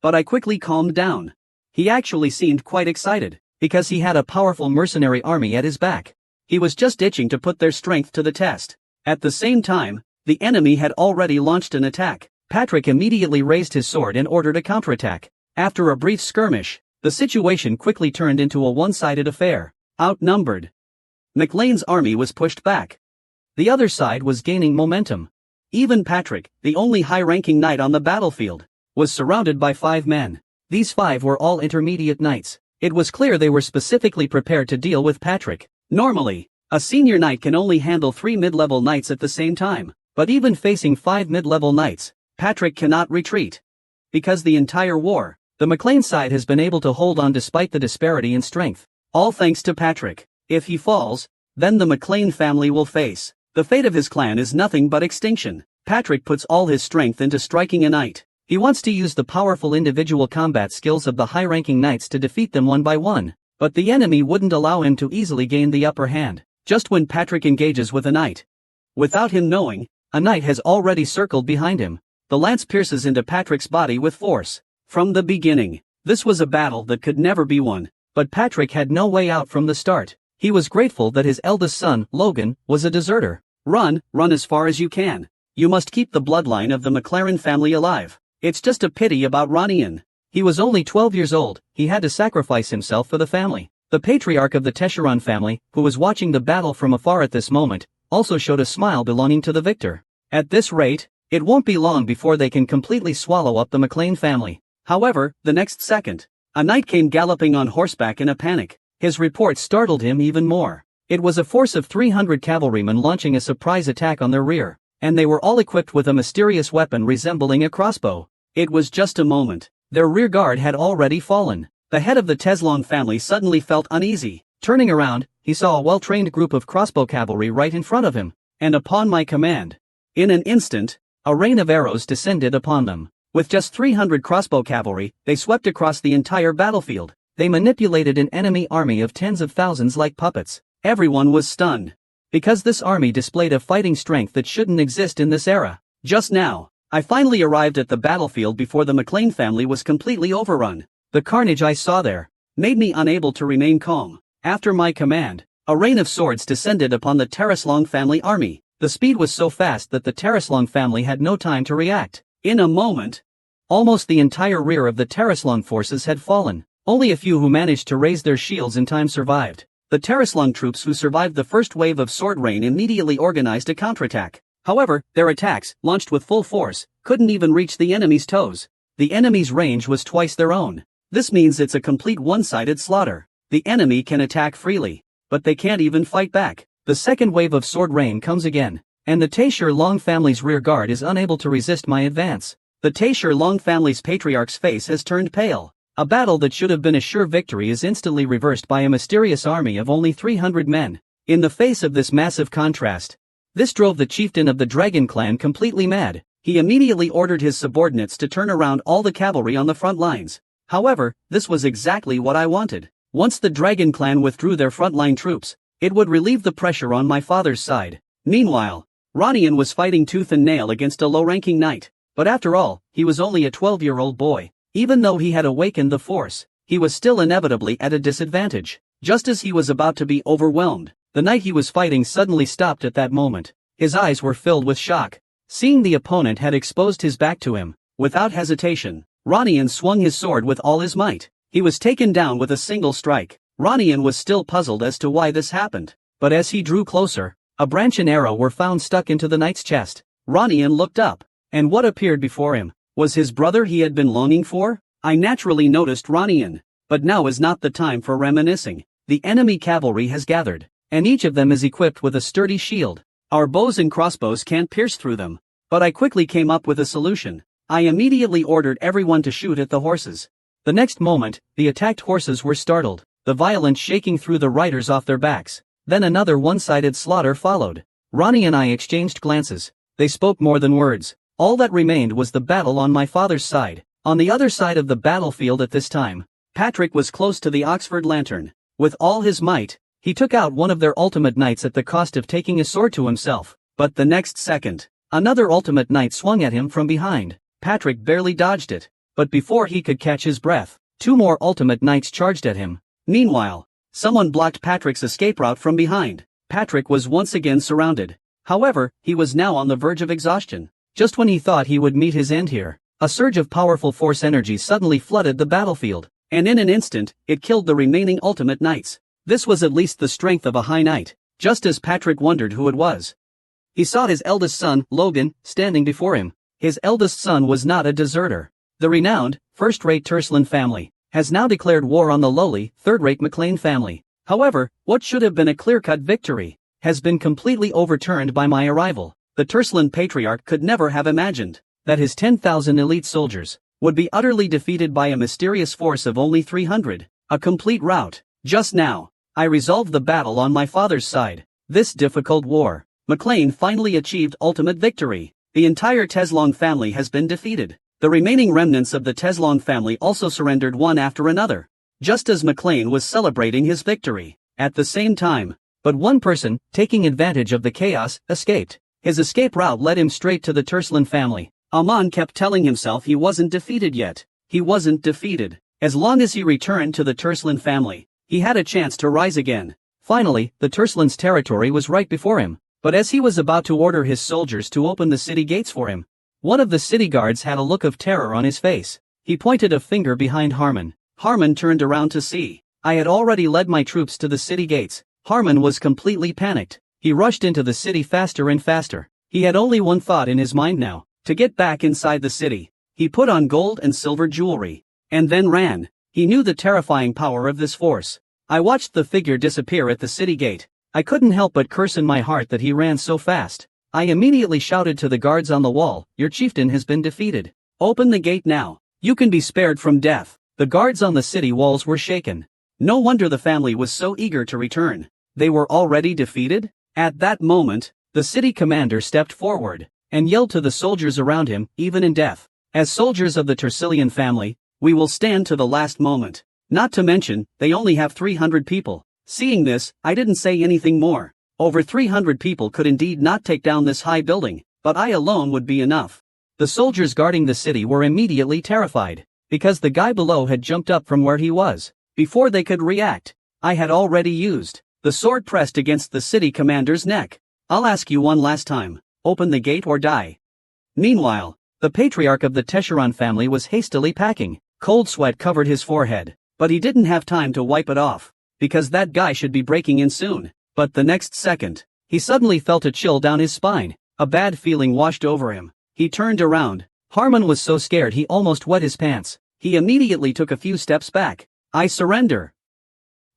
But I quickly calmed down. He actually seemed quite excited, because he had a powerful mercenary army at his back. He was just itching to put their strength to the test. At the same time, the enemy had already launched an attack. Patrick immediately raised his sword in order to counterattack. After a brief skirmish, the situation quickly turned into a one-sided affair. Outnumbered, MacLean's army was pushed back. The other side was gaining momentum. Even Patrick, the only high-ranking knight on the battlefield, was surrounded by 5 men. These 5 were all intermediate knights. It was clear they were specifically prepared to deal with Patrick. Normally, a senior knight can only handle 3 mid-level knights at the same time, but even facing 5 mid-level knights, Patrick cannot retreat. Because the entire war, the MacLean side has been able to hold on despite the disparity in strength. All thanks to Patrick. If he falls, then the MacLean family will face the fate of his clan is nothing but extinction. Patrick puts all his strength into striking a knight. He wants to use the powerful individual combat skills of the high-ranking knights to defeat them one by one, but the enemy wouldn't allow him to easily gain the upper hand. Just when Patrick engages with a knight, without him knowing, a knight has already circled behind him. The lance pierces into Patrick's body with force. From the beginning, this was a battle that could never be won, but Patrick had no way out from the start. He was grateful that his eldest son, Logan, was a deserter. Run as far as you can. You must keep the bloodline of the McLaren family alive. It's just a pity about Ronian. He was only 12 years old, he had to sacrifice himself for the family. The patriarch of the Teshuran family, who was watching the battle from afar at this moment, also showed a smile belonging to the victor. At this rate, it won't be long before they can completely swallow up the McLean family. However, the next second, a knight came galloping on horseback in a panic. His report startled him even more. It was a force of 300 cavalrymen launching a surprise attack on their rear, and they were all equipped with a mysterious weapon resembling a crossbow. It was just a moment. Their rear guard had already fallen. The head of the Teslong family suddenly felt uneasy. Turning around, he saw a well-trained group of crossbow cavalry right in front of him, and upon my command, in an instant, a rain of arrows descended upon them. With just 300 crossbow cavalry, they swept across the entire battlefield. They manipulated an enemy army of tens of thousands like puppets. Everyone was stunned, because this army displayed a fighting strength that shouldn't exist in this era. Just now, I finally arrived at the battlefield before the McLean family was completely overrun. The carnage I saw there made me unable to remain calm. After my command, a rain of swords descended upon the Tereslong family army. The speed was so fast that the Tereslong family had no time to react. In a moment, almost the entire rear of the Tereslong forces had fallen. Only a few who managed to raise their shields in time survived. The Tereslong troops who survived the first wave of sword rain immediately organized a counterattack. However, their attacks, launched with full force, couldn't even reach the enemy's toes. The enemy's range was twice their own. This means it's a complete one-sided slaughter. The enemy can attack freely, but they can't even fight back. The second wave of sword rain comes again, and the Taeshur Long family's rear guard is unable to resist my advance. The Taeshur Long family's patriarch's face has turned pale. A battle that should have been a sure victory is instantly reversed by a mysterious army of only 300 men. In the face of this massive contrast, this drove the chieftain of the Dragon clan completely mad. He immediately ordered his subordinates to turn around all the cavalry on the front lines. However, this was exactly what I wanted. Once the Dragon clan withdrew their frontline troops, it would relieve the pressure on my father's side. Meanwhile, Ronian was fighting tooth and nail against a low-ranking knight. But after all, he was only a 12-year-old boy. Even though he had awakened the force, he was still inevitably at a disadvantage. Just as he was about to be overwhelmed, the knight he was fighting suddenly stopped at that moment. His eyes were filled with shock. Seeing the opponent had exposed his back to him, without hesitation, Ronian swung his sword with all his might. He was taken down with a single strike. Ronian was still puzzled as to why this happened. But as he drew closer, a branch and arrow were found stuck into the knight's chest. Ronian looked up, and what appeared before him was his brother he had been longing for? I naturally noticed Ronian, but now is not the time for reminiscing. The enemy cavalry has gathered, and each of them is equipped with a sturdy shield. Our bows and crossbows can't pierce through them. But I quickly came up with a solution. I immediately ordered everyone to shoot at the horses. The next moment, the attacked horses were startled, the violence shaking through the riders off their backs. Then another one-sided slaughter followed. Ronnie and I exchanged glances. They spoke more than words. All that remained was the battle on my father's side. On the other side of the battlefield at this time, Patrick was close to the Oxford lantern. With all his might, he took out one of their ultimate knights at the cost of taking a sword to himself. But the next second, another ultimate knight swung at him from behind. Patrick barely dodged it. But before he could catch his breath, two more ultimate knights charged at him. Meanwhile, someone blocked Patrick's escape route from behind. Patrick was once again surrounded. However, he was now on the verge of exhaustion. Just when he thought he would meet his end here, a surge of powerful force energy suddenly flooded the battlefield, and in an instant, it killed the remaining ultimate knights. This was at least the strength of a high knight. Just as Patrick wondered who it was, he saw his eldest son, Logan, standing before him. His eldest son was not a deserter. The renowned, first-rate Turslan family has now declared war on the lowly, third-rate McLean family. However, what should have been a clear-cut victory has been completely overturned by my arrival. The Turslan patriarch could never have imagined that his 10,000 elite soldiers would be utterly defeated by a mysterious force of only 300, a complete rout. Just now, I resolved the battle on my father's side. This difficult war, McLean finally achieved ultimate victory. The entire Teslong family has been defeated. The remaining remnants of the Teslong family also surrendered one after another, just as McLean was celebrating his victory. At the same time, but one person, taking advantage of the chaos, escaped. His escape route led him straight to the Turslan family. Aman kept telling himself he wasn't defeated yet. He wasn't defeated. As long as he returned to the Turslan family, he had a chance to rise again. Finally, the Turslan's territory was right before him. But as he was about to order his soldiers to open the city gates for him, one of the city guards had a look of terror on his face. He pointed a finger behind Harmon. Harmon turned around to see I had already led my troops to the city gates. Harmon was completely panicked. He rushed into the city faster and faster. He had only one thought in his mind now: to get back inside the city. He put on gold and silver jewelry, and then ran. He knew the terrifying power of this force. I watched the figure disappear at the city gate. I couldn't help but curse in my heart that he ran so fast. I immediately shouted to the guards on the wall, "Your chieftain has been defeated. Open the gate now. You can be spared from death." The guards on the city walls were shaken. No wonder the family was so eager to return. They were already defeated? At that moment, the city commander stepped forward and yelled to the soldiers around him, "Even in death, as soldiers of the Tersillian family, we will stand to the last moment." Not to mention, they only have 300 people. Seeing this, I didn't say anything more. Over 300 people could indeed not take down this high building, but I alone would be enough. The soldiers guarding the city were immediately terrified, because the guy below had jumped up from where he was. Before they could react, I had already used the sword pressed against the city commander's neck. "I'll ask you one last time. Open the gate or die." Meanwhile, the patriarch of the Tesheron family was hastily packing. Cold sweat covered his forehead, but he didn't have time to wipe it off, because that guy should be breaking in soon. But the next second, he suddenly felt a chill down his spine. A bad feeling washed over him. He turned around. Harmon was so scared he almost wet his pants. He immediately took a few steps back. "I surrender.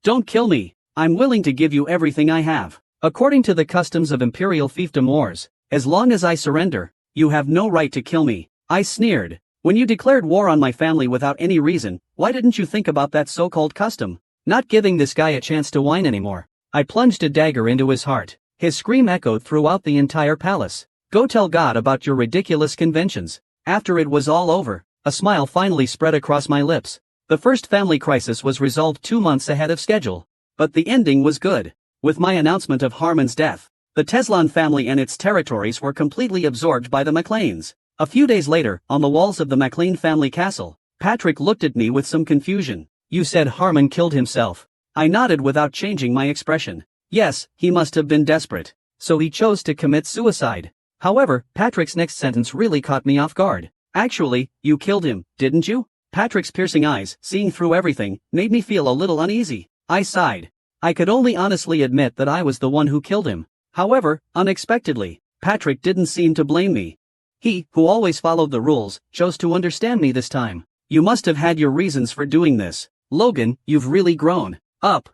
Don't kill me. I'm willing to give you everything I have. According to the customs of imperial fiefdom wars, as long as I surrender, you have no right to kill me." I sneered. "When you declared war on my family without any reason, why didn't you think about that so-called custom?" Not giving this guy a chance to whine anymore, I plunged a dagger into his heart. His scream echoed throughout the entire palace. "Go tell God about your ridiculous conventions." After it was all over, a smile finally spread across my lips. The first family crisis was resolved 2 months ahead of schedule. But the ending was good. With my announcement of Harmon's death, the Teslan family and its territories were completely absorbed by the MacLeans. A few days later, on the walls of the MacLean family castle, Patrick looked at me with some confusion. "You said Harmon killed himself." I nodded without changing my expression. Yes, he must have been desperate, so he chose to commit suicide. However, Patrick's next sentence really caught me off guard. "Actually, you killed him, didn't you?" Patrick's piercing eyes, seeing through everything, made me feel a little uneasy. I sighed. I could only honestly admit that I was the one who killed him. However, unexpectedly, Patrick didn't seem to blame me. He, who always followed the rules, chose to understand me this time. "You must have had your reasons for doing this. Logan, you've really grown up.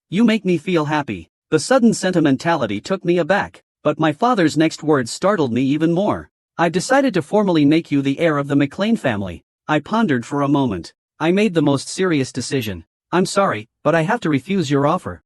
You make me feel happy." The sudden sentimentality took me aback, but my father's next words startled me even more. "I've decided to formally make you the heir of the MacLean family." I pondered for a moment. I made the most serious decision. "I'm sorry, but I have to refuse your offer.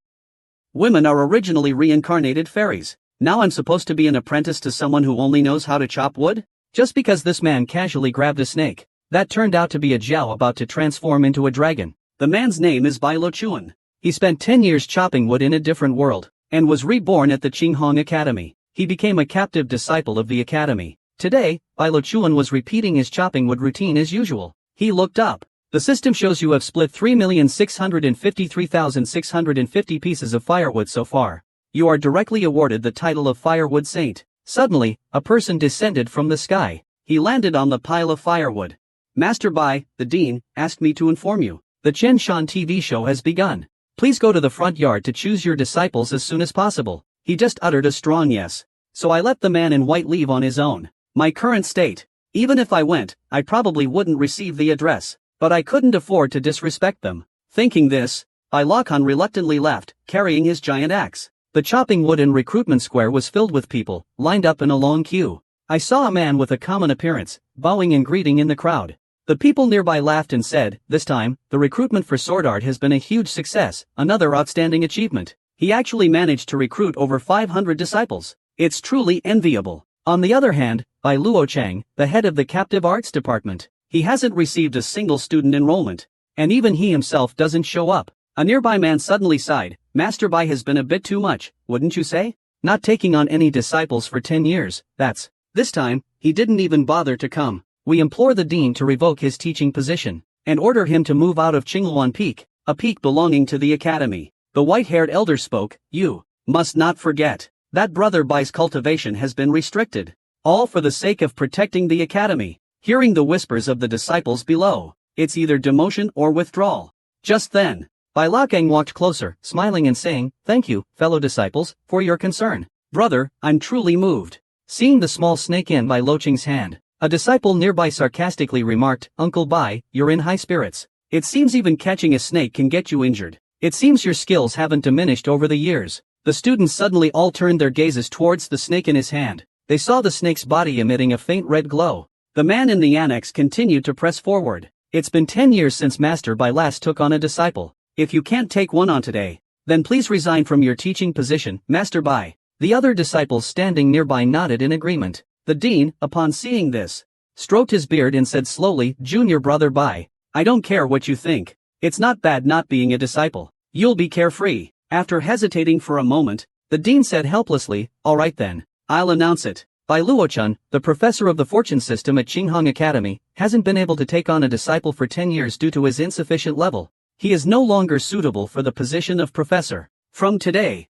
Women are originally reincarnated fairies. Now I'm supposed to be an apprentice to someone who only knows how to chop wood?" Just because this man casually grabbed a snake, that turned out to be a Jiao about to transform into a dragon. The man's name is Bai Lochuan. He spent 10 years chopping wood in a different world, and was reborn at the Qinghong Academy. He became a captive disciple of the academy. Today, Bai Lochuan was repeating his chopping wood routine as usual. He looked up. "The system shows you have split 3,653,650 pieces of firewood so far. You are directly awarded the title of Firewood Saint." Suddenly, a person descended from the sky. He landed on the pile of firewood. "Master Bai, the dean, asked me to inform you. The Chen Shan TV show has begun. Please go to the front yard to choose your disciples as soon as possible." He just uttered a strong yes. So I let the man in white leave on his own. My current state. Even if I went, I probably wouldn't receive the address. But I couldn't afford to disrespect them. Thinking this, Bai Lokan reluctantly left, carrying his giant axe. The chopping wood and recruitment square was filled with people, lined up in a long queue. I saw a man with a common appearance, bowing and greeting in the crowd. The people nearby laughed and said, "This time, the recruitment for sword art has been a huge success, another outstanding achievement. He actually managed to recruit over 500 disciples. It's truly enviable." On the other hand, Bai Luochang, the head of the captive arts department, he hasn't received a single student enrollment. And even he himself doesn't show up. A nearby man suddenly sighed. "Master Bai has been a bit too much, wouldn't you say? Not taking on any disciples for 10 years, that's..." This time, he didn't even bother to come. "We implore the dean to revoke his teaching position, and order him to move out of Qingluan Peak, a peak belonging to the academy." The white-haired elder spoke. "You must not forget that Brother Bai's cultivation has been restricted, all for the sake of protecting the academy." Hearing the whispers of the disciples below, "It's either demotion or withdrawal." Just then, Bai Luocheng walked closer, smiling and saying, "Thank you, fellow disciples, for your concern. Brother, I'm truly moved." Seeing the small snake in Bai Luocheng's hand, a disciple nearby sarcastically remarked, "Uncle Bai, you're in high spirits. It seems even catching a snake can get you injured. It seems your skills haven't diminished over the years." The students suddenly all turned their gazes towards the snake in his hand. They saw the snake's body emitting a faint red glow. The man in the annex continued to press forward. "It's been 10 years since Master Bai last took on a disciple. If you can't take one on today, then please resign from your teaching position, Master Bai." The other disciples standing nearby nodded in agreement. The dean, upon seeing this, stroked his beard and said slowly, "Junior brother Bai, I don't care what you think. It's not bad not being a disciple. You'll be carefree." After hesitating for a moment, the dean said helplessly, "All right then, I'll announce it. Bai Luochun, the professor of the fortune system at Qinghong Academy, hasn't been able to take on a disciple for 10 years due to his insufficient level. He is no longer suitable for the position of professor. From today."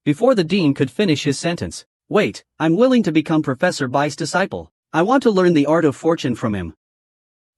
Before the dean could finish his sentence, "Wait, I'm willing to become Professor Bai's disciple. I want to learn the art of fortune from him."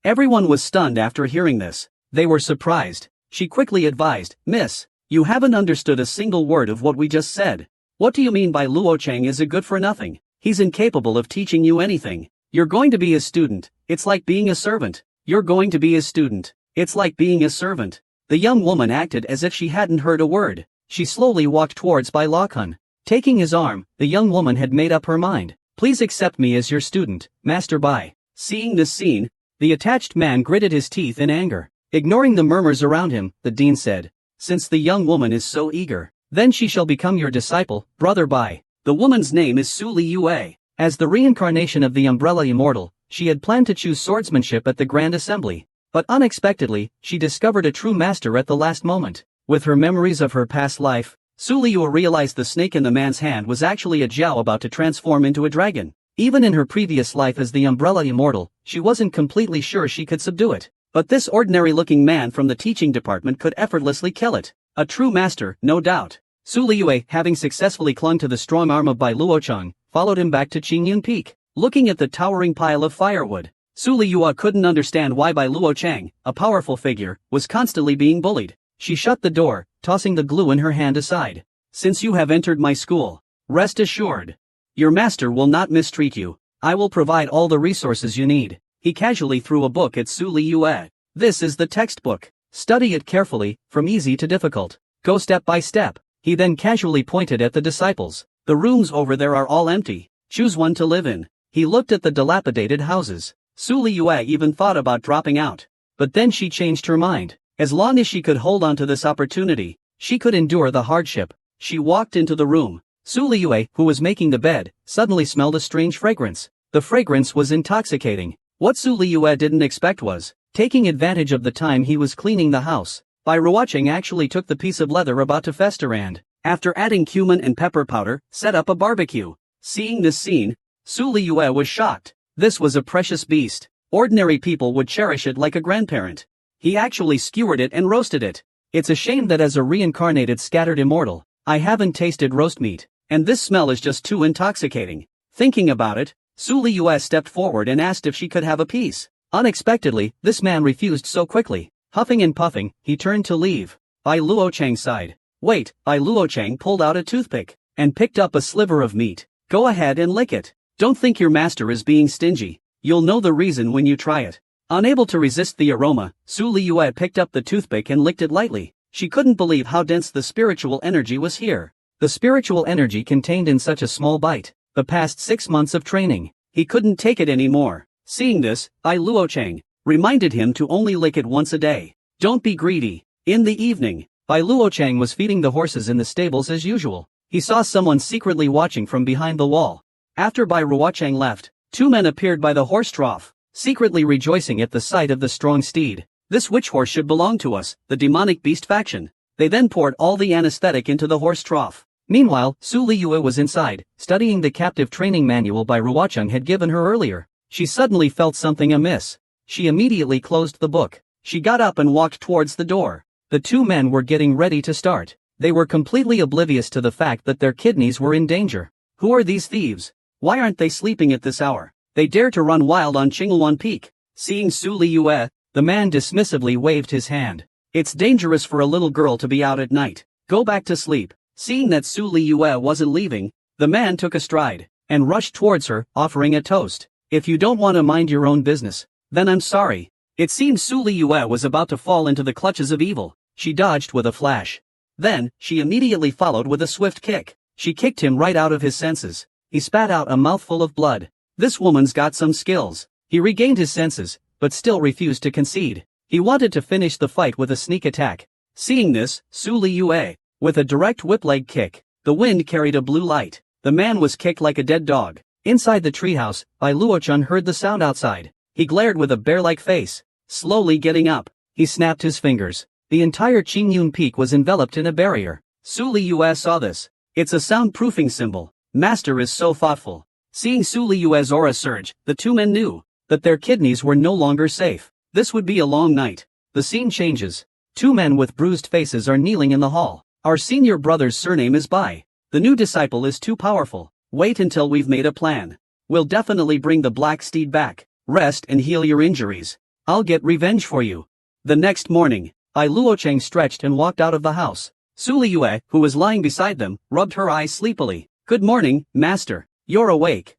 Everyone was stunned after hearing this. They were surprised. She quickly advised, "Miss, you haven't understood a single word of what we just said. What do you mean by Luocheng is a good for nothing? He's incapable of teaching you anything. You're going to be his student. It's like being a servant. You're going to be his student. It's like being a servant." The young woman acted as if she hadn't heard a word. She slowly walked towards Bai Luochun. Taking his arm, the young woman had made up her mind. "Please accept me as your student, Master Bai." Seeing this scene, the attached man gritted his teeth in anger. Ignoring the murmurs around him, the dean said, "Since the young woman is so eager, then she shall become your disciple, Brother Bai." The woman's name is Su Liyue. As the reincarnation of the Umbrella Immortal, she had planned to choose swordsmanship at the Grand Assembly. But unexpectedly, she discovered a true master at the last moment. With her memories of her past life, Su Liyue realized the snake in the man's hand was actually a Jiao about to transform into a dragon. Even in her previous life as the Umbrella Immortal, she wasn't completely sure she could subdue it. But this ordinary-looking man from the teaching department could effortlessly kill it. A true master, no doubt. Su Liyue, having successfully clung to the strong arm of Bai Luocheng, followed him back to Qingyun Peak. Looking at the towering pile of firewood, Su Liyue couldn't understand why Bai Luocheng, a powerful figure, was constantly being bullied. She shut the door, tossing the glue in her hand aside. "Since you have entered my school, rest assured, your master will not mistreat you. I will provide all the resources you need." He casually threw a book at Su Liyue. "This is the textbook. Study it carefully, from easy to difficult. Go step by step." He then casually pointed at the disciples. "The rooms over there are all empty. Choose one to live in." He looked at the dilapidated houses. Su Liyue even thought about dropping out. But then she changed her mind. As long as she could hold on to this opportunity, she could endure the hardship. She walked into the room. Su Liyue, who was making the bed, suddenly smelled a strange fragrance. The fragrance was intoxicating. What Su Liyue didn't expect was, taking advantage of the time he was cleaning the house, Bai Luocheng actually took the piece of leather about to fester and, after adding cumin and pepper powder, set up a barbecue. Seeing this scene, Su Liyue was shocked. This was a precious beast. Ordinary people would cherish it like a grandparent. He actually skewered it and roasted it. It's a shame that as a reincarnated scattered immortal, I haven't tasted roast meat, and this smell is just too intoxicating. Thinking about it, Su Liyue stepped forward and asked if she could have a piece. Unexpectedly, this man refused so quickly. Huffing and puffing, he turned to leave. Bai Luocheng sighed. "Wait." Bai Luocheng pulled out a toothpick and picked up a sliver of meat. "Go ahead and lick it. Don't think your master is being stingy. You'll know the reason when you try it." Unable to resist the aroma, Su Liyue picked up the toothpick and licked it lightly. She couldn't believe how dense the spiritual energy was here. The spiritual energy contained in such a small bite. The past 6 months of training, he couldn't take it anymore. Seeing this, Bai Luocheng reminded him to only lick it once a day. Don't be greedy. In the evening, Bai Luocheng was feeding the horses in the stables as usual. He saw someone secretly watching from behind the wall. After Bai Luocheng left, 2 men appeared by the horse trough, secretly rejoicing at the sight of the strong steed. "This witch horse should belong to us, the demonic beast faction." They then poured all the anesthetic into the horse trough. Meanwhile, Su Liyue was inside, studying the captive training manual Bai Luocheng had given her earlier. She suddenly felt something amiss. She immediately closed the book. She got up and walked towards the door. The 2 men were getting ready to start. They were completely oblivious to the fact that their kidneys were in danger. Who are these thieves? Why aren't they sleeping at this hour? They dare to run wild on Qingyun Peak. Seeing Su Liyue, the man dismissively waved his hand. It's dangerous for a little girl to be out at night. Go back to sleep. Seeing that Su Liyue wasn't leaving, the man took a stride and rushed towards her, offering a toast. If you don't want to mind your own business, then I'm sorry. It seemed Su Liyue was about to fall into the clutches of evil. She dodged with a flash. Then, she immediately followed with a swift kick. She kicked him right out of his senses. He spat out a mouthful of blood. This woman's got some skills. He regained his senses, but still refused to concede. He wanted to finish the fight with a sneak attack. Seeing this, Su Liyue, with a direct whip leg kick, the wind carried a blue light. The man was kicked like a dead dog. Inside the treehouse, Bai Luochun heard the sound outside. He glared with a bear-like face. Slowly getting up, he snapped his fingers. The entire Qingyun Peak was enveloped in a barrier. Su Liyue saw this. It's a soundproofing symbol. Master is so thoughtful. Seeing Su Liyue's aura surge, the two men knew that their kidneys were no longer safe. This would be a long night. The scene changes. Two men with bruised faces are kneeling in the hall. Our senior brother's surname is Bai. The new disciple is too powerful. Wait until we've made a plan. We'll definitely bring the black steed back. Rest and heal your injuries. I'll get revenge for you. The next morning, Bai Luocheng stretched and walked out of the house. Su Liyue, who was lying beside them, rubbed her eyes sleepily. Good morning, master. You're awake.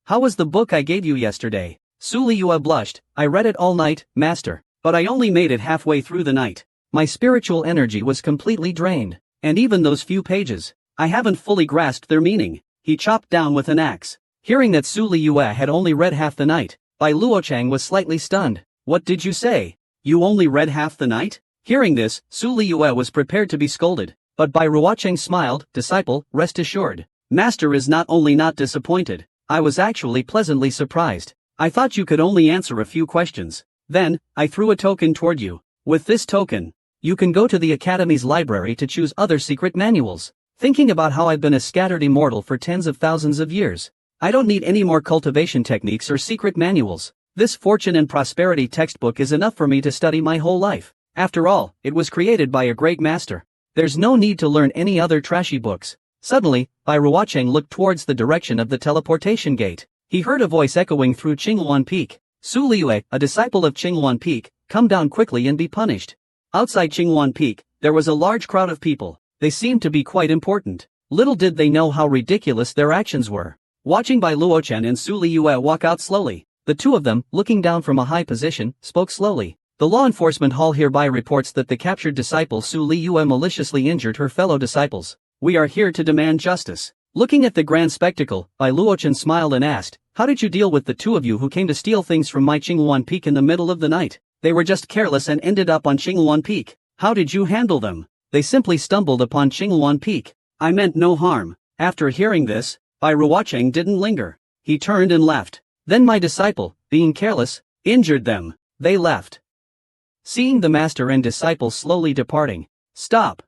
How was the book I gave you yesterday? Su Liyue blushed. I read it all night, master, but I only made it halfway through the night. My spiritual energy was completely drained, and even those few pages, I haven't fully grasped their meaning. He chopped down with an axe. Hearing that Su Liyue had only read half the night, Bai Luocheng was slightly stunned. What did you say? You only read half the night? Hearing this, Su Liyue was prepared to be scolded, but Bai Luocheng smiled. Disciple, rest assured. Master is not only not disappointed, I was actually pleasantly surprised. I thought you could only answer a few questions. Then, I threw a token toward you. With this token, you can go to the Academy's library to choose other secret manuals. Thinking about how I've been a scattered immortal for tens of thousands of years, I don't need any more cultivation techniques or secret manuals. This fortune and prosperity textbook is enough for me to study my whole life. After all, it was created by a great master. There's no need to learn any other trashy books. Suddenly, Bai Ruocheng looked towards the direction of the teleportation gate. He heard a voice echoing through Qinghuan Peak. Su Liyue, a disciple of Qinghuan Peak, come down quickly and be punished. Outside Qinghuan Peak, there was a large crowd of people. They seemed to be quite important. Little did they know how ridiculous their actions were. Watching Bai Luochen and Su Liyue walk out slowly, the two of them, looking down from a high position, spoke slowly. The law enforcement hall hereby reports that the captured disciple Su Liyue maliciously injured her fellow disciples. We are here to demand justice. Looking at the grand spectacle, Bai Luochen smiled and asked, how did you deal with the two of you who came to steal things from my Qinghuan Peak in the middle of the night? They were just careless and ended up on Qinghuan Peak. How did you handle them? They simply stumbled upon Qinghuan Peak. I meant no harm. After hearing this, Bai Ruocheng didn't linger. He turned and left. Then my disciple, being careless, injured them. They left. Seeing the master and disciple slowly departing. Stop.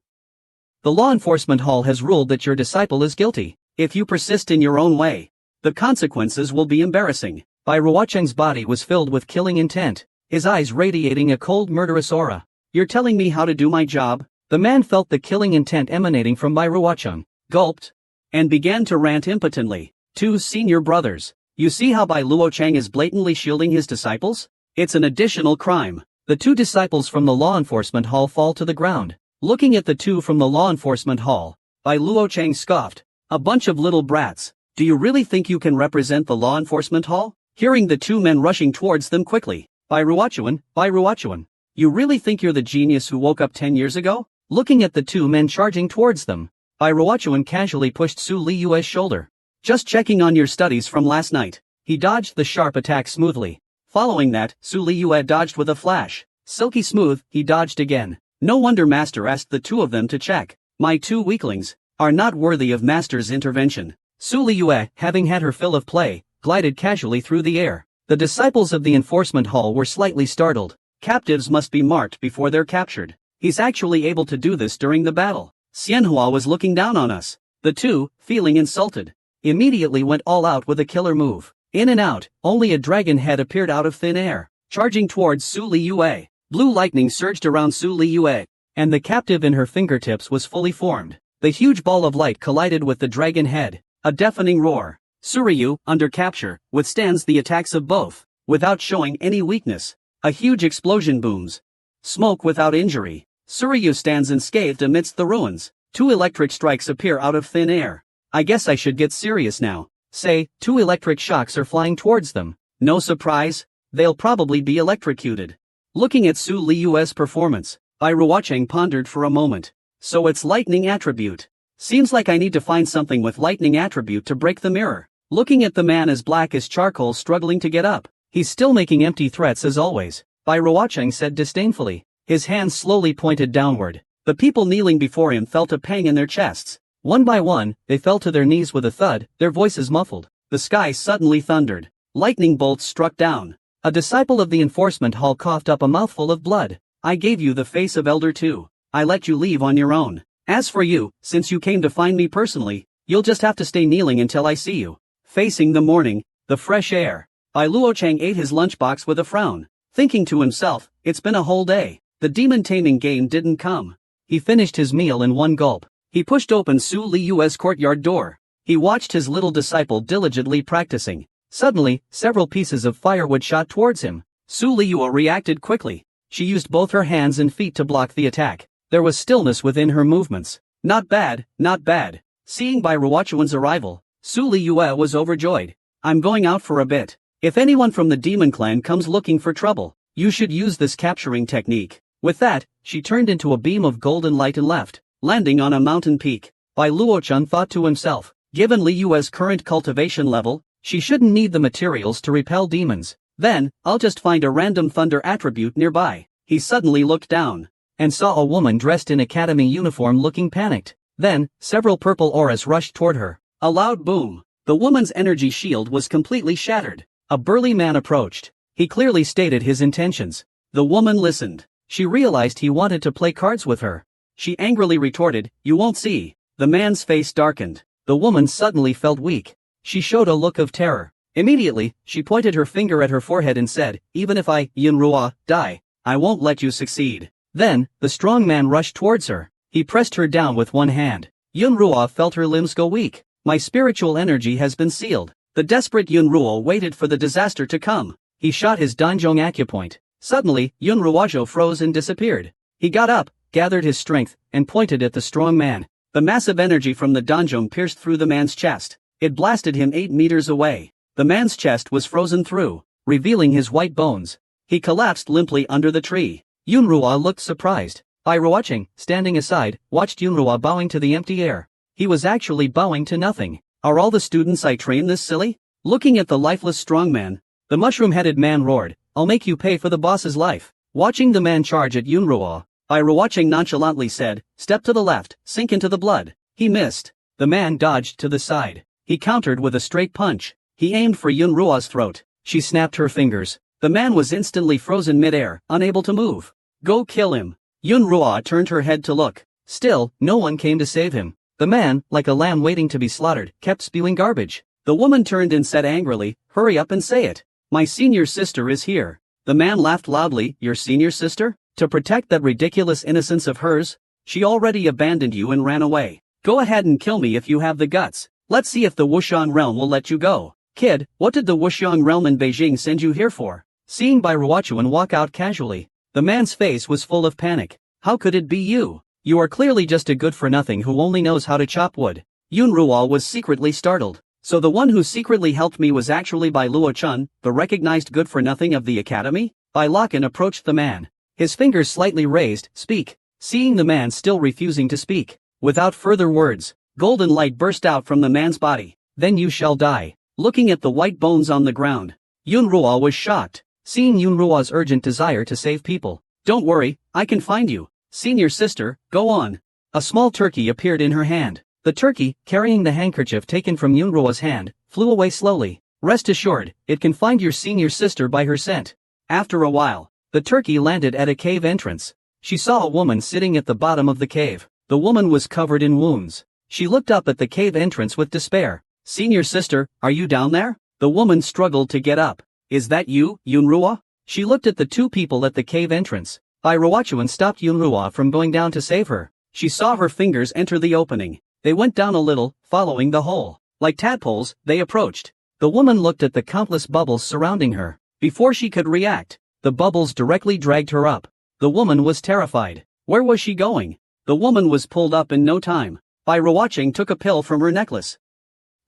The law enforcement hall has ruled that your disciple is guilty. If you persist in your own way, the consequences will be embarrassing. Bai Ruocheng's body was filled with killing intent, his eyes radiating a cold murderous aura. You're telling me how to do my job? The man felt the killing intent emanating from Bai Ruocheng, gulped, and began to rant impotently. Two senior brothers. You see how Bai Luocheng is blatantly shielding his disciples? It's an additional crime. The two disciples from the law enforcement hall fall to the ground. Looking at the two from the law enforcement hall, Bai Luocheng scoffed. A bunch of little brats. Do you really think you can represent the law enforcement hall? Hearing the two men rushing towards them quickly. Bai Ruochuan, you really think you're the genius who woke up 10 years ago? Looking at the two men charging towards them, Bai Ruochuan casually pushed Su Liyue's shoulder. Just checking on your studies from last night. He dodged the sharp attack smoothly. Following that, Su Liyue dodged with a flash. Silky smooth, he dodged again. No wonder Master asked the two of them to check. My two weaklings are not worthy of Master's intervention. Su Liyue, having had her fill of play, glided casually through the air. The disciples of the enforcement hall were slightly startled. Captives must be marked before they're captured. He's actually able to do this during the battle. Xianhua was looking down on us. The two, feeling insulted, immediately went all out with a killer move. In and out, only a dragon head appeared out of thin air, charging towards Su Liyue. Blue lightning surged around Su Liyue, and the captive in her fingertips was fully formed. The huge ball of light collided with the dragon head. A deafening roar. Suryu, under capture, withstands the attacks of both, without showing any weakness. A huge explosion booms. Smoke without injury. Suryu stands unscathed amidst the ruins. 2 electric strikes appear out of thin air. I guess I should get serious now. Say, 2 electric shocks are flying towards them. No surprise, they'll probably be electrocuted. Looking at Su Liyue's performance, Bai Ruocheng pondered for a moment. So it's lightning attribute. Seems like I need to find something with lightning attribute to break the mirror. Looking at the man as black as charcoal struggling to get up. He's still making empty threats as always, Bai Ruocheng said disdainfully. His hands slowly pointed downward. The people kneeling before him felt a pang in their chests. One by one, they fell to their knees with a thud, their voices muffled. The sky suddenly thundered. Lightning bolts struck down. A disciple of the enforcement hall coughed up a mouthful of blood. I gave you the face of Elder too. I let you leave on your own. As for you, since you came to find me personally, you'll just have to stay kneeling until I see you. Facing the morning, the fresh air, Bai Luocheng ate his lunchbox with a frown, thinking to himself, it's been a whole day. The demon taming game didn't come. He finished his meal in one gulp. He pushed open Su Liyue's courtyard door. He watched his little disciple diligently practicing. Suddenly, several pieces of firewood shot towards him. Su Liyue reacted quickly. She used both her hands and feet to block the attack. There was stillness within her movements. Not bad, not bad. Seeing Bai Ruochuan's arrival, Su Liyue was overjoyed. I'm going out for a bit. If anyone from the demon clan comes looking for trouble, you should use this capturing technique. With that, she turned into a beam of golden light and left, landing on a mountain peak. Bai Luocheng thought to himself, given Liyue's current cultivation level, she shouldn't need the materials to repel demons. Then, I'll just find a random thunder attribute nearby. He suddenly looked down and saw a woman dressed in academy uniform looking panicked. Then, several purple auras rushed toward her. A loud boom. The woman's energy shield was completely shattered. A burly man approached. He clearly stated his intentions. The woman listened. She realized he wanted to play cards with her. She angrily retorted, "You won't see." The man's face darkened. The woman suddenly felt weak. She showed a look of terror. Immediately, she pointed her finger at her forehead and said, "Even if I, Yunruo, die, I won't let you succeed." Then, the strong man rushed towards her. He pressed her down with one hand. Yunruo felt her limbs go weak. My spiritual energy has been sealed. The desperate Yunruo waited for the disaster to come. He shot his Danzhong acupoint. Suddenly, Yunruo froze and disappeared. He got up, gathered his strength, and pointed at the strong man. The massive energy from the Danzhong pierced through the man's chest. It blasted him 8 meters away. The man's chest was frozen through, revealing his white bones. He collapsed limply under the tree. Yunruo looked surprised. Bai Ruocheng, standing aside, watched Yunruo bowing to the empty air. He was actually bowing to nothing. Are all the students I train this silly? Looking at the lifeless strong man, the mushroom-headed man roared, "I'll make you pay for the boss's life." Watching the man charge at Yunruo, Bai Ruocheng nonchalantly said, "Step to the left, sink into the blood." He missed. The man dodged to the side. He countered with a straight punch. He aimed for Yunruo's throat. She snapped her fingers. The man was instantly frozen mid-air, unable to move. "Go kill him." Yunruo turned her head to look. Still, no one came to save him. The man, like a lamb waiting to be slaughtered, kept spewing garbage. The woman turned and said angrily, "Hurry up and say it. My senior sister is here." The man laughed loudly, "Your senior sister? To protect that ridiculous innocence of hers? She already abandoned you and ran away. Go ahead and kill me if you have the guts. Let's see if the Wuxian realm will let you go." "Kid, what did the Wuxian realm in Beijing send you here for?" Seeing Bai Ruochuan walk out casually, the man's face was full of panic. "How could it be you? You are clearly just a good-for-nothing who only knows how to chop wood." Yunruo was secretly startled. So the one who secretly helped me was actually Bai Luocheng, the recognized good-for-nothing of the academy? Bai Lochen approached the man. His fingers slightly raised, "Speak." Seeing the man still refusing to speak, without further words, golden light burst out from the man's body. "Then you shall die." Looking at the white bones on the ground, Yunruo was shocked. Seeing Yunruo's urgent desire to save people, "Don't worry, I can find you. Senior sister, go on." A small turkey appeared in her hand. The turkey, carrying the handkerchief taken from Yunruo's hand, flew away slowly. "Rest assured, it can find your senior sister by her scent." After a while, the turkey landed at a cave entrance. She saw a woman sitting at the bottom of the cave. The woman was covered in wounds. She looked up at the cave entrance with despair. "Senior sister, are you down there?" The woman struggled to get up. "Is that you, Yunruo?" She looked at the two people at the cave entrance. Bai Ruochuan stopped Yunruo from going down to save her. She saw her fingers enter the opening. They went down a little, following the hole. Like tadpoles, they approached. The woman looked at the countless bubbles surrounding her. Before she could react, the bubbles directly dragged her up. The woman was terrified. Where was she going? The woman was pulled up in no time. Bai Ruocheng took a pill from her necklace.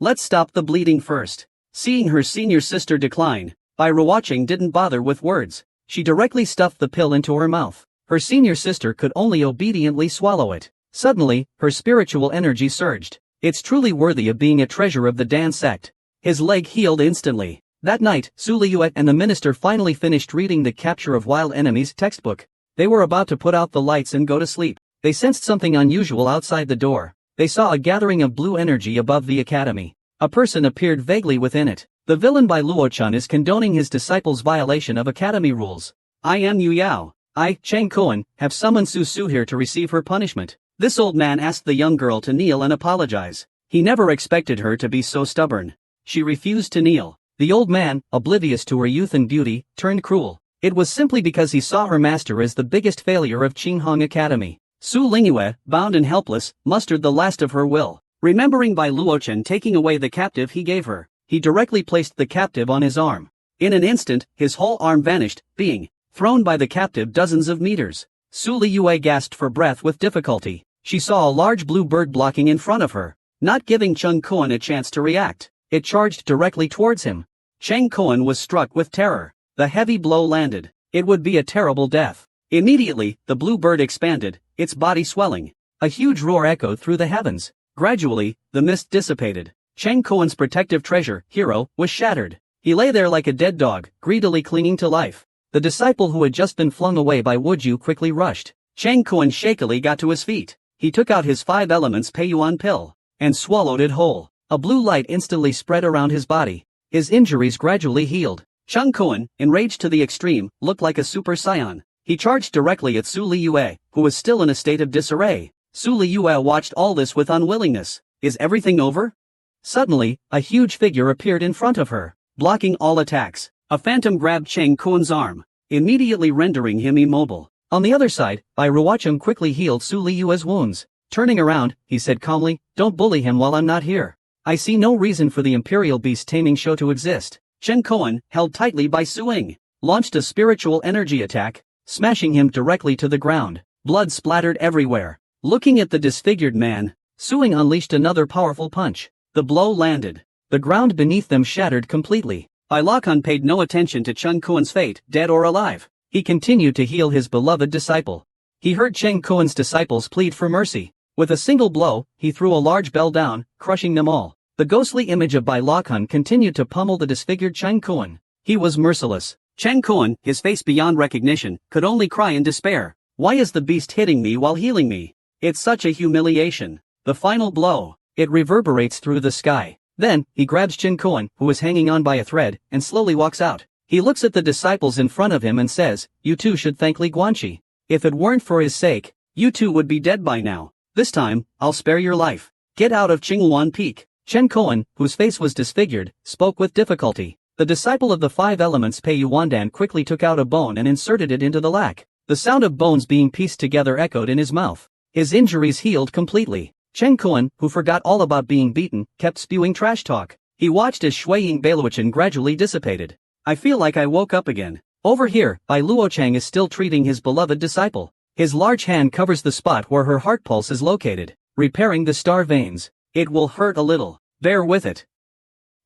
Let's stop the bleeding first. Seeing her senior sister decline, Bai Ruocheng didn't bother with words. She directly stuffed the pill into her mouth. Her senior sister could only obediently swallow it. Suddenly, her spiritual energy surged. It's truly worthy of being a treasure of the Dan sect. His leg healed instantly. That night, Su Liyue and the minister finally finished reading the Capture of Wild Enemies textbook. They were about to put out the lights and go to sleep. They sensed something unusual outside the door. They saw a gathering of blue energy above the academy. A person appeared vaguely within it. The villain Bai Luochun is condoning his disciples' violation of academy rules. I am Yu Yao. I, Chang Koan, have summoned Su Su here to receive her punishment. This old man asked the young girl to kneel and apologize. He never expected her to be so stubborn. She refused to kneel. The old man, oblivious to her youth and beauty, turned cruel. It was simply because he saw her master as the biggest failure of Qinghong Academy. Su Lingyue, bound and helpless, mustered the last of her will. Remembering Bai Luochen taking away the captive he gave her, he directly placed the captive on his arm. In an instant, his whole arm vanished, being thrown by the captive dozens of meters. Su Liyue gasped for breath with difficulty. She saw a large blue bird blocking in front of her, not giving Cheng Koan a chance to react. It charged directly towards him. Cheng Koan was struck with terror. The heavy blow landed. It would be a terrible death. Immediately, the blue bird expanded, its body swelling. A huge roar echoed through the heavens. Gradually, the mist dissipated. Cheng Koan's protective treasure, hero, was shattered. He lay there like a dead dog, greedily clinging to life. The disciple who had just been flung away by Wuju quickly rushed. Cheng Koan shakily got to his feet. He took out his 5 elements Peiyuan pill and swallowed it whole. A blue light instantly spread around his body. His injuries gradually healed. Cheng Koan, enraged to the extreme, looked like a super saiyan. He charged directly at Su Liyue, who was still in a state of disarray. Su Liyue watched all this with unwillingness. Is everything over? Suddenly, a huge figure appeared in front of her, blocking all attacks. A phantom grabbed Cheng Koan's arm, immediately rendering him immobile. On the other side, Bai Ruocheng quickly healed Su Liyue's wounds. Turning around, he said calmly, "Don't bully him while I'm not here. I see no reason for the Imperial Beast Taming Show to exist." Cheng Koan, held tightly by Su Ying, launched a spiritual energy attack, smashing him directly to the ground. Blood splattered everywhere. Looking at the disfigured man, Su Ying unleashed another powerful punch. The blow landed. The ground beneath them shattered completely. Bai Luochun paid no attention to Cheng Koan's fate, dead or alive. He continued to heal his beloved disciple. He heard Cheng Koan's disciples plead for mercy. With a single blow, he threw a large bell down, crushing them all. The ghostly image of Bai Luochun continued to pummel the disfigured Cheng Koan. He was merciless. Cheng Koan, his face beyond recognition, could only cry in despair. Why is the beast hitting me while healing me? It's such a humiliation. The final blow. It reverberates through the sky. Then, he grabs Cheng Koan, who is hanging on by a thread, and slowly walks out. He looks at the disciples in front of him and says, "You two should thank Li Guanqi. If it weren't for his sake, you two would be dead by now. This time, I'll spare your life. Get out of Qinghuan Peak." Cheng Koan, whose face was disfigured, spoke with difficulty. The disciple of the 5 elements Pei Yuandan quickly took out a bone and inserted it into the lac. The sound of bones being pieced together echoed in his mouth. His injuries healed completely. Cheng Koan, who forgot all about being beaten, kept spewing trash talk. He watched as Shuiying Bailuochen gradually dissipated. "I feel like I woke up again." Over here, Bai Luocheng is still treating his beloved disciple. His large hand covers the spot where her heart pulse is located, repairing the star veins. "It will hurt a little. Bear with it."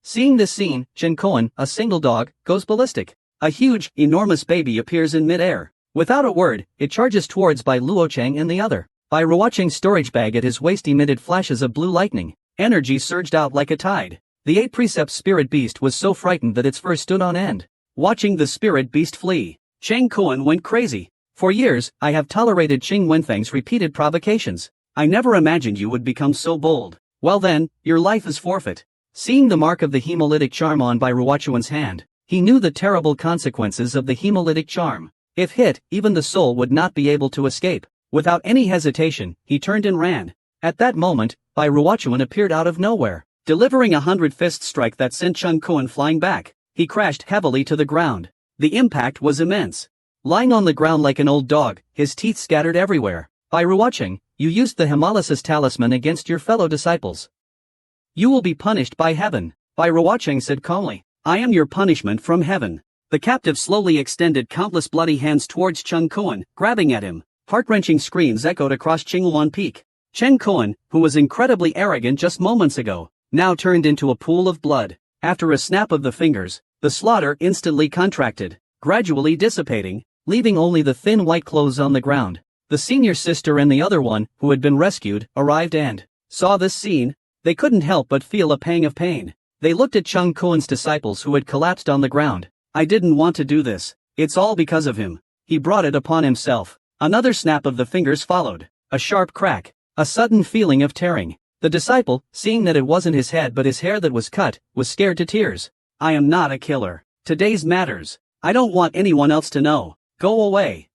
Seeing this scene, Cheng Koan, a single dog, goes ballistic. A huge, enormous baby appears in mid-air. Without a word, it charges towards Bai Luocheng and the other. Bai Ruocheng's storage bag at his waist emitted flashes of blue lightning. Energy surged out like a tide. The 8 Precepts spirit beast was so frightened that its fur stood on end. Watching the spirit beast flee, Cheng Koan went crazy. "For years, I have tolerated Qing Wenfeng's repeated provocations. I never imagined you would become so bold. Well then, your life is forfeit." Seeing the mark of the hemolytic charm on Bai Ruochuan's hand, he knew the terrible consequences of the hemolytic charm. If hit, even the soul would not be able to escape. Without any hesitation, he turned and ran. At that moment, Bai Ruochuan appeared out of nowhere, delivering a 100-fist strike that sent Cheng Koan flying back. He crashed heavily to the ground. The impact was immense. Lying on the ground like an old dog, his teeth scattered everywhere. "Bai Ruocheng, you used the hemolysis talisman against your fellow disciples. You will be punished by heaven." Bai Ruocheng said calmly, "I am your punishment from heaven." The captive slowly extended countless bloody hands towards Chung Kuan, grabbing at him. Heart-wrenching screams echoed across Qinghuan Peak. Chen Kuan, who was incredibly arrogant just moments ago, now turned into a pool of blood. After a snap of the fingers, the slaughter instantly contracted, gradually dissipating, leaving only the thin white clothes on the ground. The senior sister and the other one, who had been rescued, arrived and saw this scene. They couldn't help but feel a pang of pain. They looked at Chung Kuan's disciples who had collapsed on the ground. I didn't want to do this. It's all because of him. He brought it upon himself. Another snap of the fingers followed. A sharp crack. A sudden feeling of tearing. The disciple, seeing that it wasn't his head but his hair that was cut, was scared to tears. I am not a killer. Today's matters. I don't want anyone else to know. Go away.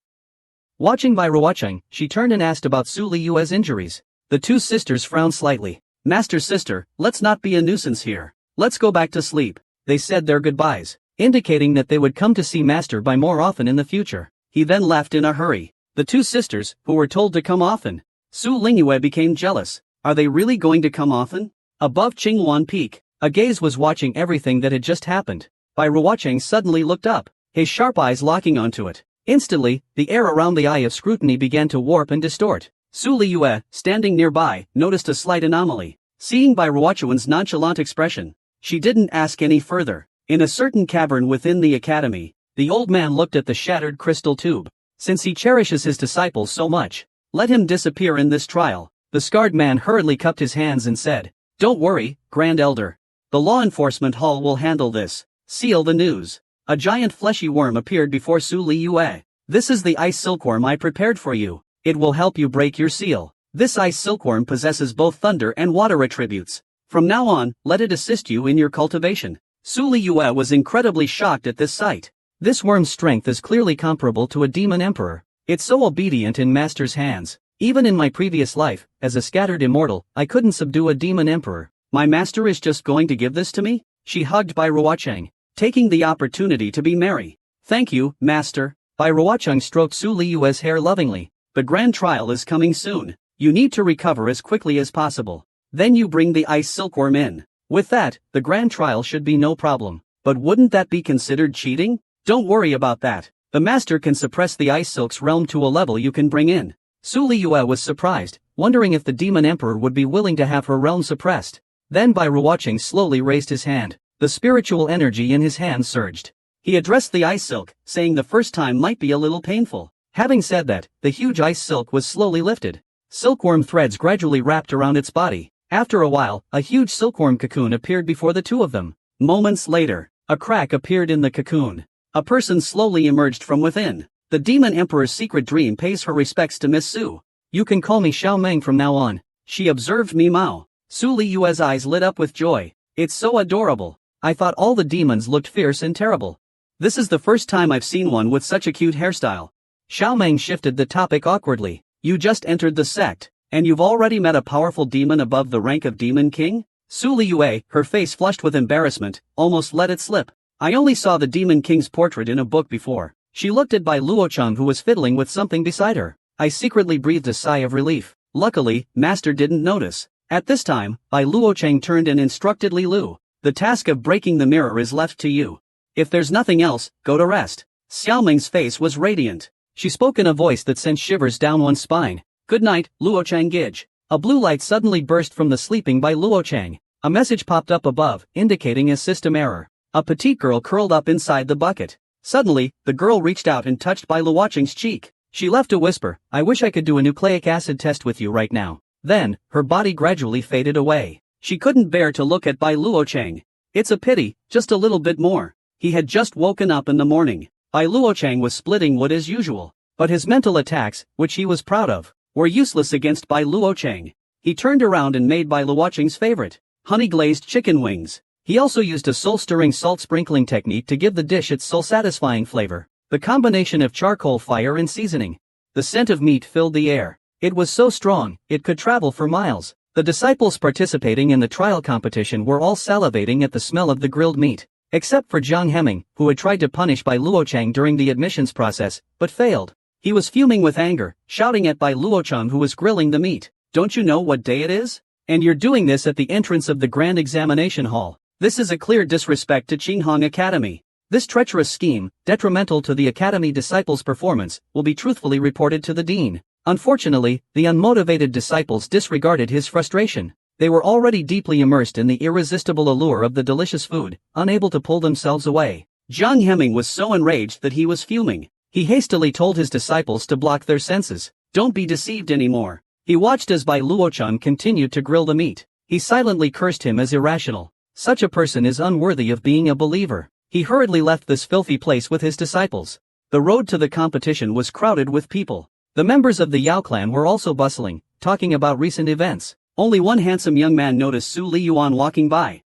Watching by Ruocheng, she turned and asked about Su Liyue's injuries. The two sisters frowned slightly. Master sister, let's not be a nuisance here. Let's go back to sleep. They said their goodbyes, indicating that they would come to see Master by more often in the future. He then left in a hurry. The two sisters, who were told to come often. Su Liyue became jealous. Are they really going to come often? Above Qinghuan Peak, a gaze was watching everything that had just happened. Bai Ruocheng suddenly looked up, his sharp eyes locking onto it. Instantly, the air around the eye of scrutiny began to warp and distort. Su Liyue, standing nearby, noticed a slight anomaly. Seeing Bai Ruocheng's nonchalant expression, she didn't ask any further. In a certain cavern within the academy, the old man looked at the shattered crystal tube. Since he cherishes his disciples so much, let him disappear in this trial. The scarred man hurriedly cupped his hands and said, Don't worry, Grand Elder. The law enforcement hall will handle this. Seal the news. A giant fleshy worm appeared before Su Liyue. This is the ice silkworm I prepared for you. It will help you break your seal. This ice silkworm possesses both thunder and water attributes. From now on, let it assist you in your cultivation. Su Liyue was incredibly shocked at this sight. This worm's strength is clearly comparable to a demon emperor. It's so obedient in Master's hands. Even in my previous life, as a scattered immortal, I couldn't subdue a demon emperor. My master is just going to give this to me? She hugged Bai Ruocheng, taking the opportunity to be merry. Thank you, Master. Bai Ruocheng stroked Su Liyue's hair lovingly. The grand trial is coming soon. You need to recover as quickly as possible. Then you bring the ice silkworm in. With that, the grand trial should be no problem. But wouldn't that be considered cheating? Don't worry about that. The master can suppress the ice silk's realm to a level you can bring in. Su Liyue was surprised, wondering if the demon emperor would be willing to have her realm suppressed. Then Bai Ruocheng slowly raised his hand. The spiritual energy in his hand surged. He addressed the ice silk, saying the first time might be a little painful. Having said that, the huge ice silk was slowly lifted. Silkworm threads gradually wrapped around its body. After a while, a huge silkworm cocoon appeared before the two of them. Moments later, a crack appeared in the cocoon. A person slowly emerged from within. The demon emperor's secret dream pays her respects to Miss Su. You can call me Xiao Meng from now on. She observed Mi Mao. Su Liyue's eyes lit up with joy. It's so adorable. I thought all the demons looked fierce and terrible. This is the first time I've seen one with such a cute hairstyle. Xiao Meng shifted the topic awkwardly. You just entered the sect, and you've already met a powerful demon above the rank of Demon King? Su Liyue, her face flushed with embarrassment, almost let it slip. I only saw the Demon King's portrait in a book before. She looked at Bai Luocheng who was fiddling with something beside her. I secretly breathed a sigh of relief. Luckily, Master didn't notice. At this time, Bai Luocheng turned and instructed Li Lu. The task of breaking the mirror is left to you. If there's nothing else, go to rest. Xiao Meng's face was radiant. She spoke in a voice that sent shivers down one's spine. Good night, Luocheng Gij. A blue light suddenly burst from the sleeping Bai Luocheng. A message popped up above, indicating a system error. A petite girl curled up inside the bucket. Suddenly, the girl reached out and touched Bai Luocheng's cheek. She left a whisper, I wish I could do a nucleic acid test with you right now. Then, her body gradually faded away. She couldn't bear to look at Bai Luocheng. It's a pity, just a little bit more. He had just woken up in the morning. Bai Luocheng was splitting wood as usual. But his mental attacks, which he was proud of, were useless against Bai Luocheng. He turned around and made Bai Luocheng's favorite, honey-glazed chicken wings. He also used a soul-stirring salt sprinkling technique to give the dish its soul-satisfying flavor. The combination of charcoal fire and seasoning. The scent of meat filled the air. It was so strong, it could travel for miles. The disciples participating in the trial competition were all salivating at the smell of the grilled meat. Except for Jiang Hemming, who had tried to punish Bai Luocheng during the admissions process, but failed. He was fuming with anger, shouting at Bai Luocheng who was grilling the meat. Don't you know what day it is? And you're doing this at the entrance of the grand examination hall. This is a clear disrespect to Qinghong Academy. This treacherous scheme, detrimental to the academy disciples' performance, will be truthfully reported to the dean. Unfortunately, the unmotivated disciples disregarded his frustration. They were already deeply immersed in the irresistible allure of the delicious food, unable to pull themselves away. Jiang Heming was so enraged that he was fuming. He hastily told his disciples to block their senses. Don't be deceived anymore. He watched as Bai Luocheng continued to grill the meat. He silently cursed him as irrational. Such a person is unworthy of being a believer. He hurriedly left this filthy place with his disciples. The road to the competition was crowded with people. The members of the Yao clan were also bustling, talking about recent events. Only one handsome young man noticed Su Liyuan walking by.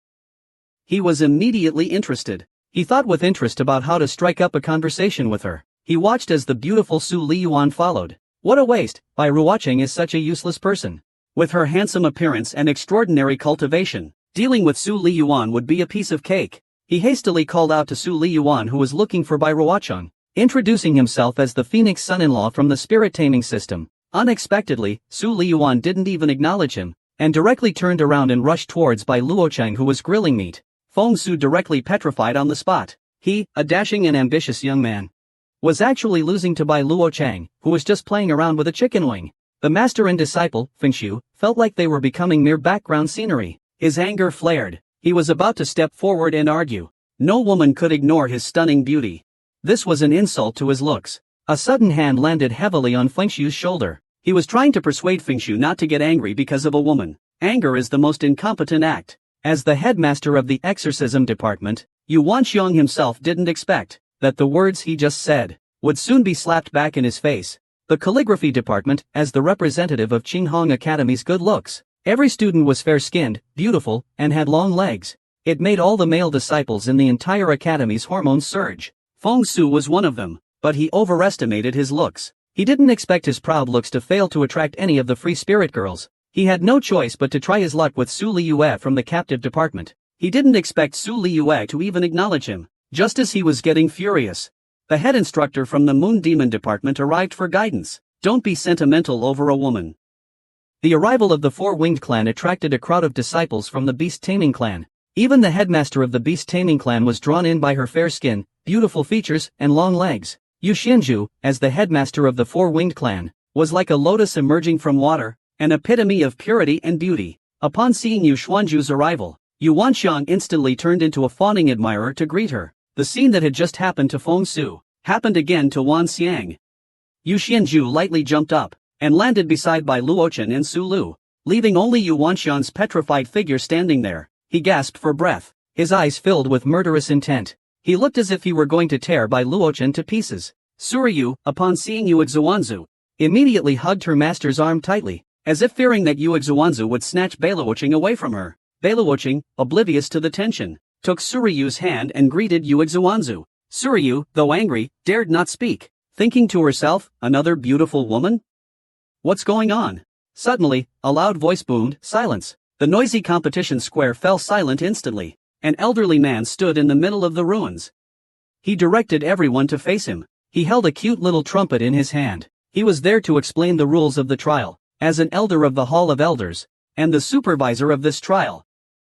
He was immediately interested. He thought with interest about how to strike up a conversation with her. He watched as the beautiful Su Liyuan followed. What a waste, Bai Ruocheng is such a useless person. With her handsome appearance and extraordinary cultivation, dealing with Su Liyuan would be a piece of cake. He hastily called out to Su Liyuan, who was looking for Bai Ruocheng, introducing himself as the Phoenix son-in-law from the spirit taming system. Unexpectedly, Su Liyuan didn't even acknowledge him, and directly turned around and rushed towards Bai Luocheng, who was grilling meat. Feng Su directly petrified on the spot. He, a dashing and ambitious young man, was actually losing to Bai Luocheng, who was just playing around with a chicken wing. The master and disciple, Fengshu, felt like they were becoming mere background scenery. His anger flared. He was about to step forward and argue. No woman could ignore his stunning beauty. This was an insult to his looks. A sudden hand landed heavily on Fengshu's shoulder. He was trying to persuade Fengshu not to get angry because of a woman. Anger is the most incompetent act. As the headmaster of the exorcism department, Yu Wanxiang himself didn't expect that the words he just said would soon be slapped back in his face. The calligraphy department, as the representative of Qinghong Academy's good looks, every student was fair-skinned, beautiful, and had long legs. It made all the male disciples in the entire academy's hormones surge. Feng Su was one of them, but he overestimated his looks. He didn't expect his proud looks to fail to attract any of the free spirit girls. He had no choice but to try his luck with Su Liyue from the captive department. He didn't expect Su Liyue to even acknowledge him. Just as he was getting furious, the head instructor from the Moon Demon department arrived for guidance. Don't be sentimental over a woman. The arrival of the Four-Winged clan attracted a crowd of disciples from the Beast Taming clan. Even the headmaster of the Beast Taming clan was drawn in by her fair skin, beautiful features, and long legs. Yu Xianju, as the headmaster of the Four-Winged clan, was like a lotus emerging from water, an epitome of purity and beauty. Upon seeing Yu Xuanju's arrival, Yu Wanxiang instantly turned into a fawning admirer to greet her. The scene that had just happened to Feng Su happened again to Wan Xiang. Yu Xianju lightly jumped up and landed beside Bai Luochen and Su Lu, leaving only Yu Wanxiang's petrified figure standing there. He gasped for breath, his eyes filled with murderous intent. He looked as if he were going to tear Bai Luochen to pieces. Suryu, upon seeing Yu Xuanzu, immediately hugged her master's arm tightly, as if fearing that Yu Xuanzu would snatch Bai Luocheng away from her. Bai Luocheng, oblivious to the tension, took Suryu's hand and greeted Yu Xuanzu. Suryu, though angry, dared not speak, thinking to herself, another beautiful woman? What's going on? Suddenly, a loud voice boomed, silence. The noisy competition square fell silent instantly. An elderly man stood in the middle of the ruins. He directed everyone to face him. He held a cute little trumpet in his hand. He was there to explain the rules of the trial, as an elder of the Hall of Elders, and the supervisor of this trial.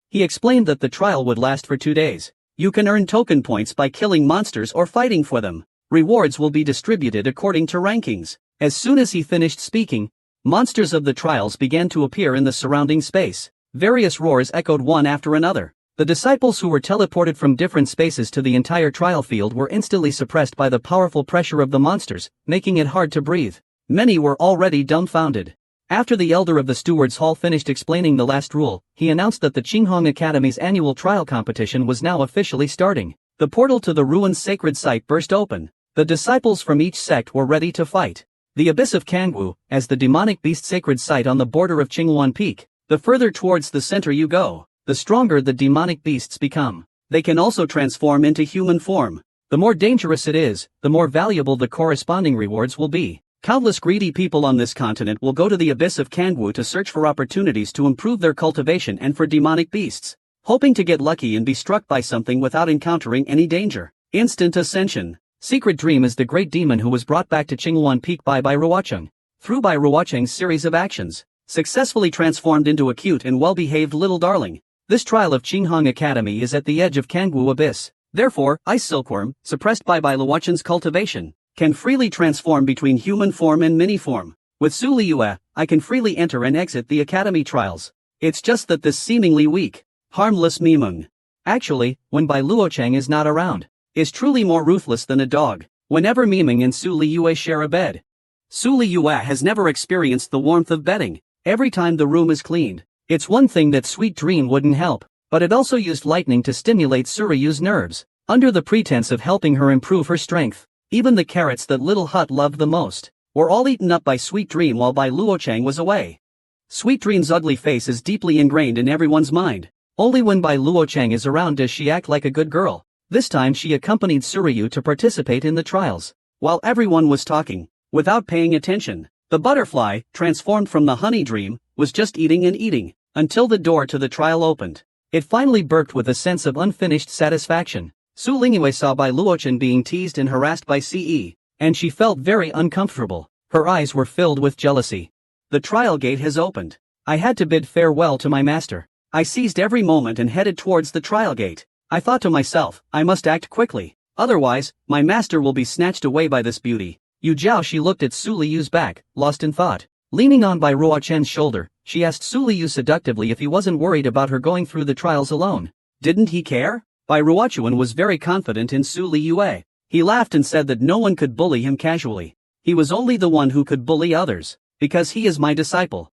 He explained that the trial would last for 2 days. You can earn token points by killing monsters or fighting for them. Rewards will be distributed according to rankings. As soon as he finished speaking, monsters of the trials began to appear in the surrounding space. Various roars echoed one after another. The disciples who were teleported from different spaces to the entire trial field were instantly suppressed by the powerful pressure of the monsters, making it hard to breathe. Many were already dumbfounded. After the elder of the Stewards Hall finished explaining the last rule, he announced that the Qinghong Academy's annual trial competition was now officially starting. The portal to the ruin's sacred site burst open. The disciples from each sect were ready to fight. The Abyss of Kangwu, as the demonic beast sacred site on the border of Qinghuan Peak. The further towards the center you go, the stronger the demonic beasts become. They can also transform into human form. The more dangerous it is, the more valuable the corresponding rewards will be. Countless greedy people on this continent will go to the Abyss of Kangwu to search for opportunities to improve their cultivation and for demonic beasts, hoping to get lucky and be struck by something without encountering any danger. Instant ascension. Secret Dream is the great demon who was brought back to Qinghuan Peak by Bai Ruocheng. Through Bai Ruocheng's series of actions, successfully transformed into a cute and well-behaved little darling. This trial of Qinghong Academy is at the edge of Kangwu Abyss. Therefore, ice silkworm, suppressed by Luochen's cultivation, can freely transform between human form and mini form. With Su Liyue, I can freely enter and exit the academy trials. It's just that this seemingly weak, harmless Mimeng, actually, when Bai Luocheng is not around, is truly more ruthless than a dog. Whenever Mimeng and Su Liyue share a bed, Su Liyue has never experienced the warmth of bedding. Every time the room is cleaned, it's one thing that Sweet Dream wouldn't help, but it also used lightning to stimulate Suryu's nerves, under the pretense of helping her improve her strength. Even the carrots that Little Hut loved the most were all eaten up by Sweet Dream while Bai Luocheng was away. Sweet Dream's ugly face is deeply ingrained in everyone's mind. Only when Bai Luocheng is around does she act like a good girl. This time she accompanied Suryu to participate in the trials. While everyone was talking, without paying attention, the butterfly, transformed from the honey dream, was just eating and eating, until the door to the trial opened. It finally burped with a sense of unfinished satisfaction. Su Lingwei saw Bai Luochen being teased and harassed by CE, and she felt very uncomfortable. Her eyes were filled with jealousy. The trial gate has opened. I had to bid farewell to my master. I seized every moment and headed towards the trial gate. I thought to myself, I must act quickly, otherwise, my master will be snatched away by this beauty. Yu Jiao. She looked at Su Liyu's back, lost in thought. Leaning on Bai Ruochen's shoulder, she asked Su Liyu seductively if he wasn't worried about her going through the trials alone. Didn't he care? Bai Ruochen was very confident in Su Liyue. He laughed and said that no one could bully him casually. He was only the one who could bully others, because he is my disciple.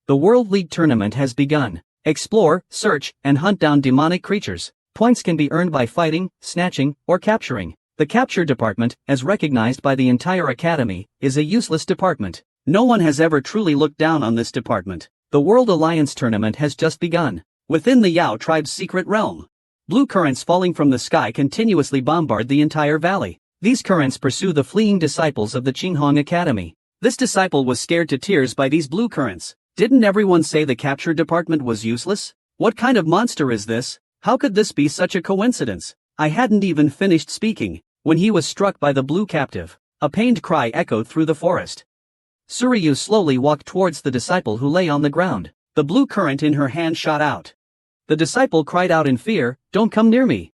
The World League tournament has begun. Explore, search, and hunt down demonic creatures. Points can be earned by fighting, snatching, or capturing. The capture department, as recognized by the entire academy, is a useless department. No one has ever truly looked down on this department. The World Alliance tournament has just begun. Within the Yao tribe's secret realm, blue currents falling from the sky continuously bombard the entire valley. These currents pursue the fleeing disciples of the Qinghong Academy. This disciple was scared to tears by these blue currents. Didn't everyone say the capture department was useless? What kind of monster is this? How could this be such a coincidence? I hadn't even finished speaking when he was struck by the blue captive. A pained cry echoed through the forest. Suryu slowly walked towards the disciple who lay on the ground. The blue current in her hand shot out. The disciple cried out in fear, "Don't come near me."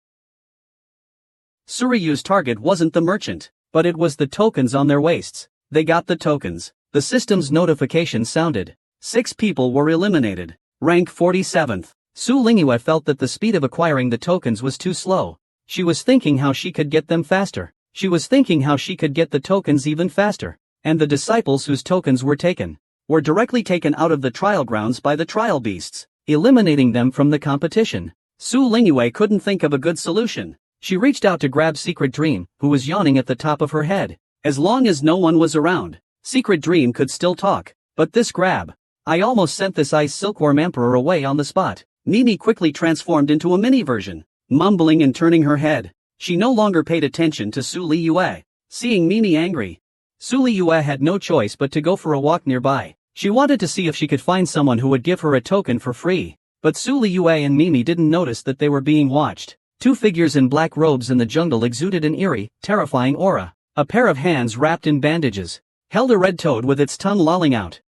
Suryu's target wasn't the merchant, but it was the tokens on their waists. They got the tokens. The system's notification sounded. 6 people were eliminated. Rank 47th. Su Lingwei felt that the speed of acquiring the tokens was too slow. She was thinking how she could get them faster. She was thinking how she could get the tokens even faster. And the disciples whose tokens were taken were directly taken out of the trial grounds by the trial beasts, eliminating them from the competition. Su Lingwei couldn't think of a good solution. She reached out to grab Secret Dream, who was yawning at the top of her head. As long as no one was around, Secret Dream could still talk. But this grab, I almost sent this ice silkworm emperor away on the spot. Mimi quickly transformed into a mini version, mumbling and turning her head. She no longer paid attention to Su Liyue. Seeing Mimi angry, Su Liyue had no choice but to go for a walk nearby. She wanted to see if she could find someone who would give her a token for free. But Su Liyue and Mimi didn't notice that they were being watched. 2 figures in black robes in the jungle exuded an eerie, terrifying aura. A pair of hands wrapped in bandages held a red toad with its tongue lolling out.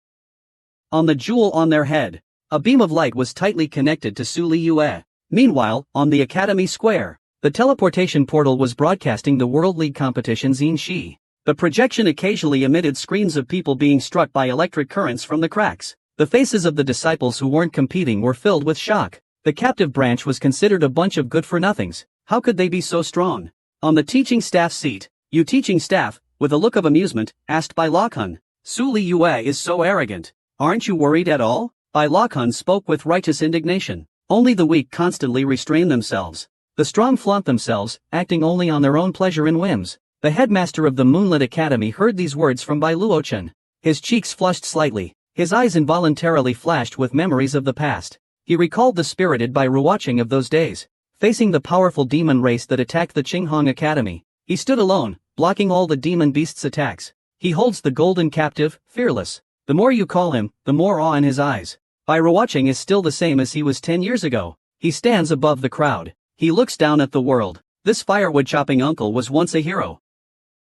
On the jewel on their head, a beam of light was tightly connected to Su Liyue. Meanwhile, on the Academy Square, the teleportation portal was broadcasting the World League competition Xinxi. The projection occasionally emitted screams of people being struck by electric currents from the cracks. The faces of the disciples who weren't competing were filled with shock. The captive branch was considered a bunch of good-for-nothings. How could they be so strong? On the teaching staff seat, "You teaching staff," with a look of amusement, asked Bai Lakun. "Su Liyue is so arrogant. Aren't you worried at all?" Bai Lakun spoke with righteous indignation. Only the weak constantly restrain themselves. The strong flaunt themselves, acting only on their own pleasure and whims. The headmaster of the Moonlit Academy heard these words from Bai Luochen. His cheeks flushed slightly. His eyes involuntarily flashed with memories of the past. He recalled the spirited Bai Ruocheng of those days. Facing the powerful demon race that attacked the Qinghong Academy, he stood alone, blocking all the demon beasts' attacks. He holds the golden captive, fearless. The more you call him, the more awe in his eyes. Bai Ruocheng is still the same as he was 10 years ago. He stands above the crowd. He looks down at the world. This firewood-chopping uncle was once a hero.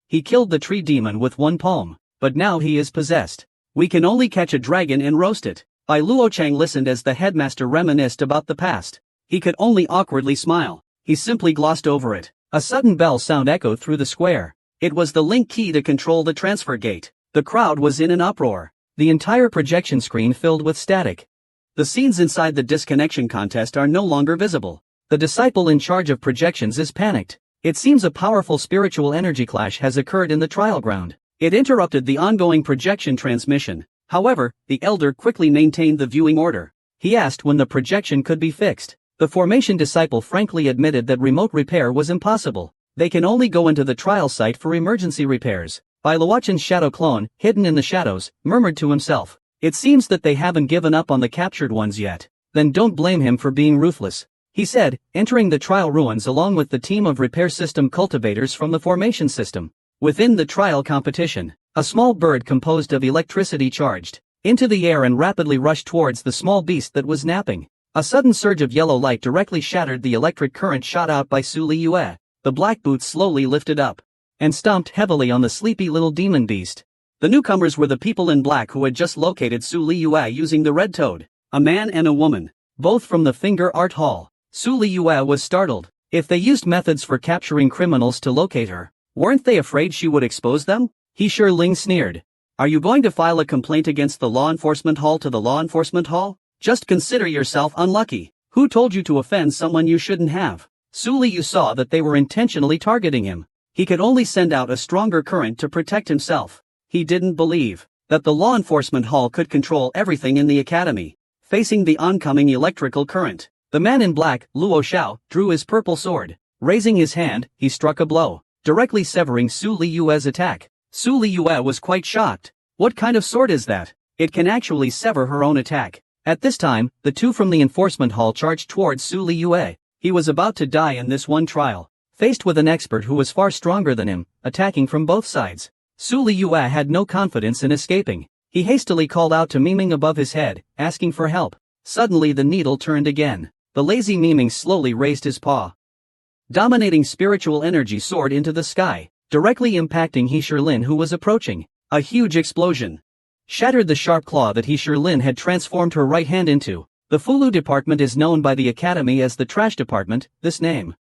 He killed the tree demon with 1 palm, but now he is possessed. We can only catch a dragon and roast it. Bai Luocheng listened as the headmaster reminisced about the past. He could only awkwardly smile. he simply glossed over it. A sudden bell sound echoed through the square. It was the link key to control the transfer gate. The crowd was in an uproar. The entire projection screen filled with static. The scenes inside the disconnection contest are no longer visible. The disciple in charge of projections is panicked. It seems a powerful spiritual energy clash has occurred in the trial ground. It interrupted the ongoing projection transmission. However, the elder quickly maintained the viewing order. He asked when the projection could be fixed. The formation disciple frankly admitted that remote repair was impossible. They can only go into the trial site for emergency repairs. Luochen's shadow clone, hidden in the shadows, murmured to himself. It seems that they haven't given up on the captured ones yet. Then don't blame him for being ruthless, he said, entering the trial ruins along with the team of repair system cultivators from the formation system. Within the trial competition, a small bird composed of electricity charged into the air and rapidly rushed towards the small beast that was napping. A sudden surge of yellow light directly shattered the electric current shot out by Su Liyue. The black boots slowly lifted up and stomped heavily on the sleepy little demon beast. The newcomers were the people in black who had just located Su Liyue using the red toad, a man and a woman, both from the Finger Art Hall. Su Liyue was startled. If they used methods for capturing criminals to locate her, weren't they afraid she would expose them? He Shi Ling sneered. Are you going to file a complaint against the law enforcement hall to the law enforcement hall? Just consider yourself unlucky. Who told you to offend someone you shouldn't have? Su Liyue saw that they were intentionally targeting him. He could only send out a stronger current to protect himself. He didn't believe that the law enforcement hall could control everything in the academy. Facing the oncoming electrical current, the man in black, Luo Xiao, drew his purple sword. Raising his hand, he struck a blow, directly severing Su Liyue's attack. Su Liyue was quite shocked. What kind of sword is that? It can actually sever her own attack. At this time, the two from the enforcement hall charged towards Su Liyue. He was about to die in this one trial, faced with an expert who was far stronger than him, attacking from both sides. Su Liyue had no confidence in escaping. He hastily called out to Miming above his head, asking for help. Suddenly the needle turned again. The lazy Miming slowly raised his paw. Dominating spiritual energy soared into the sky, directly impacting He Shilin who was approaching. A huge explosion shattered the sharp claw that He Shilin had transformed her right hand into. The Fulu department is known by the academy as the trash department. This name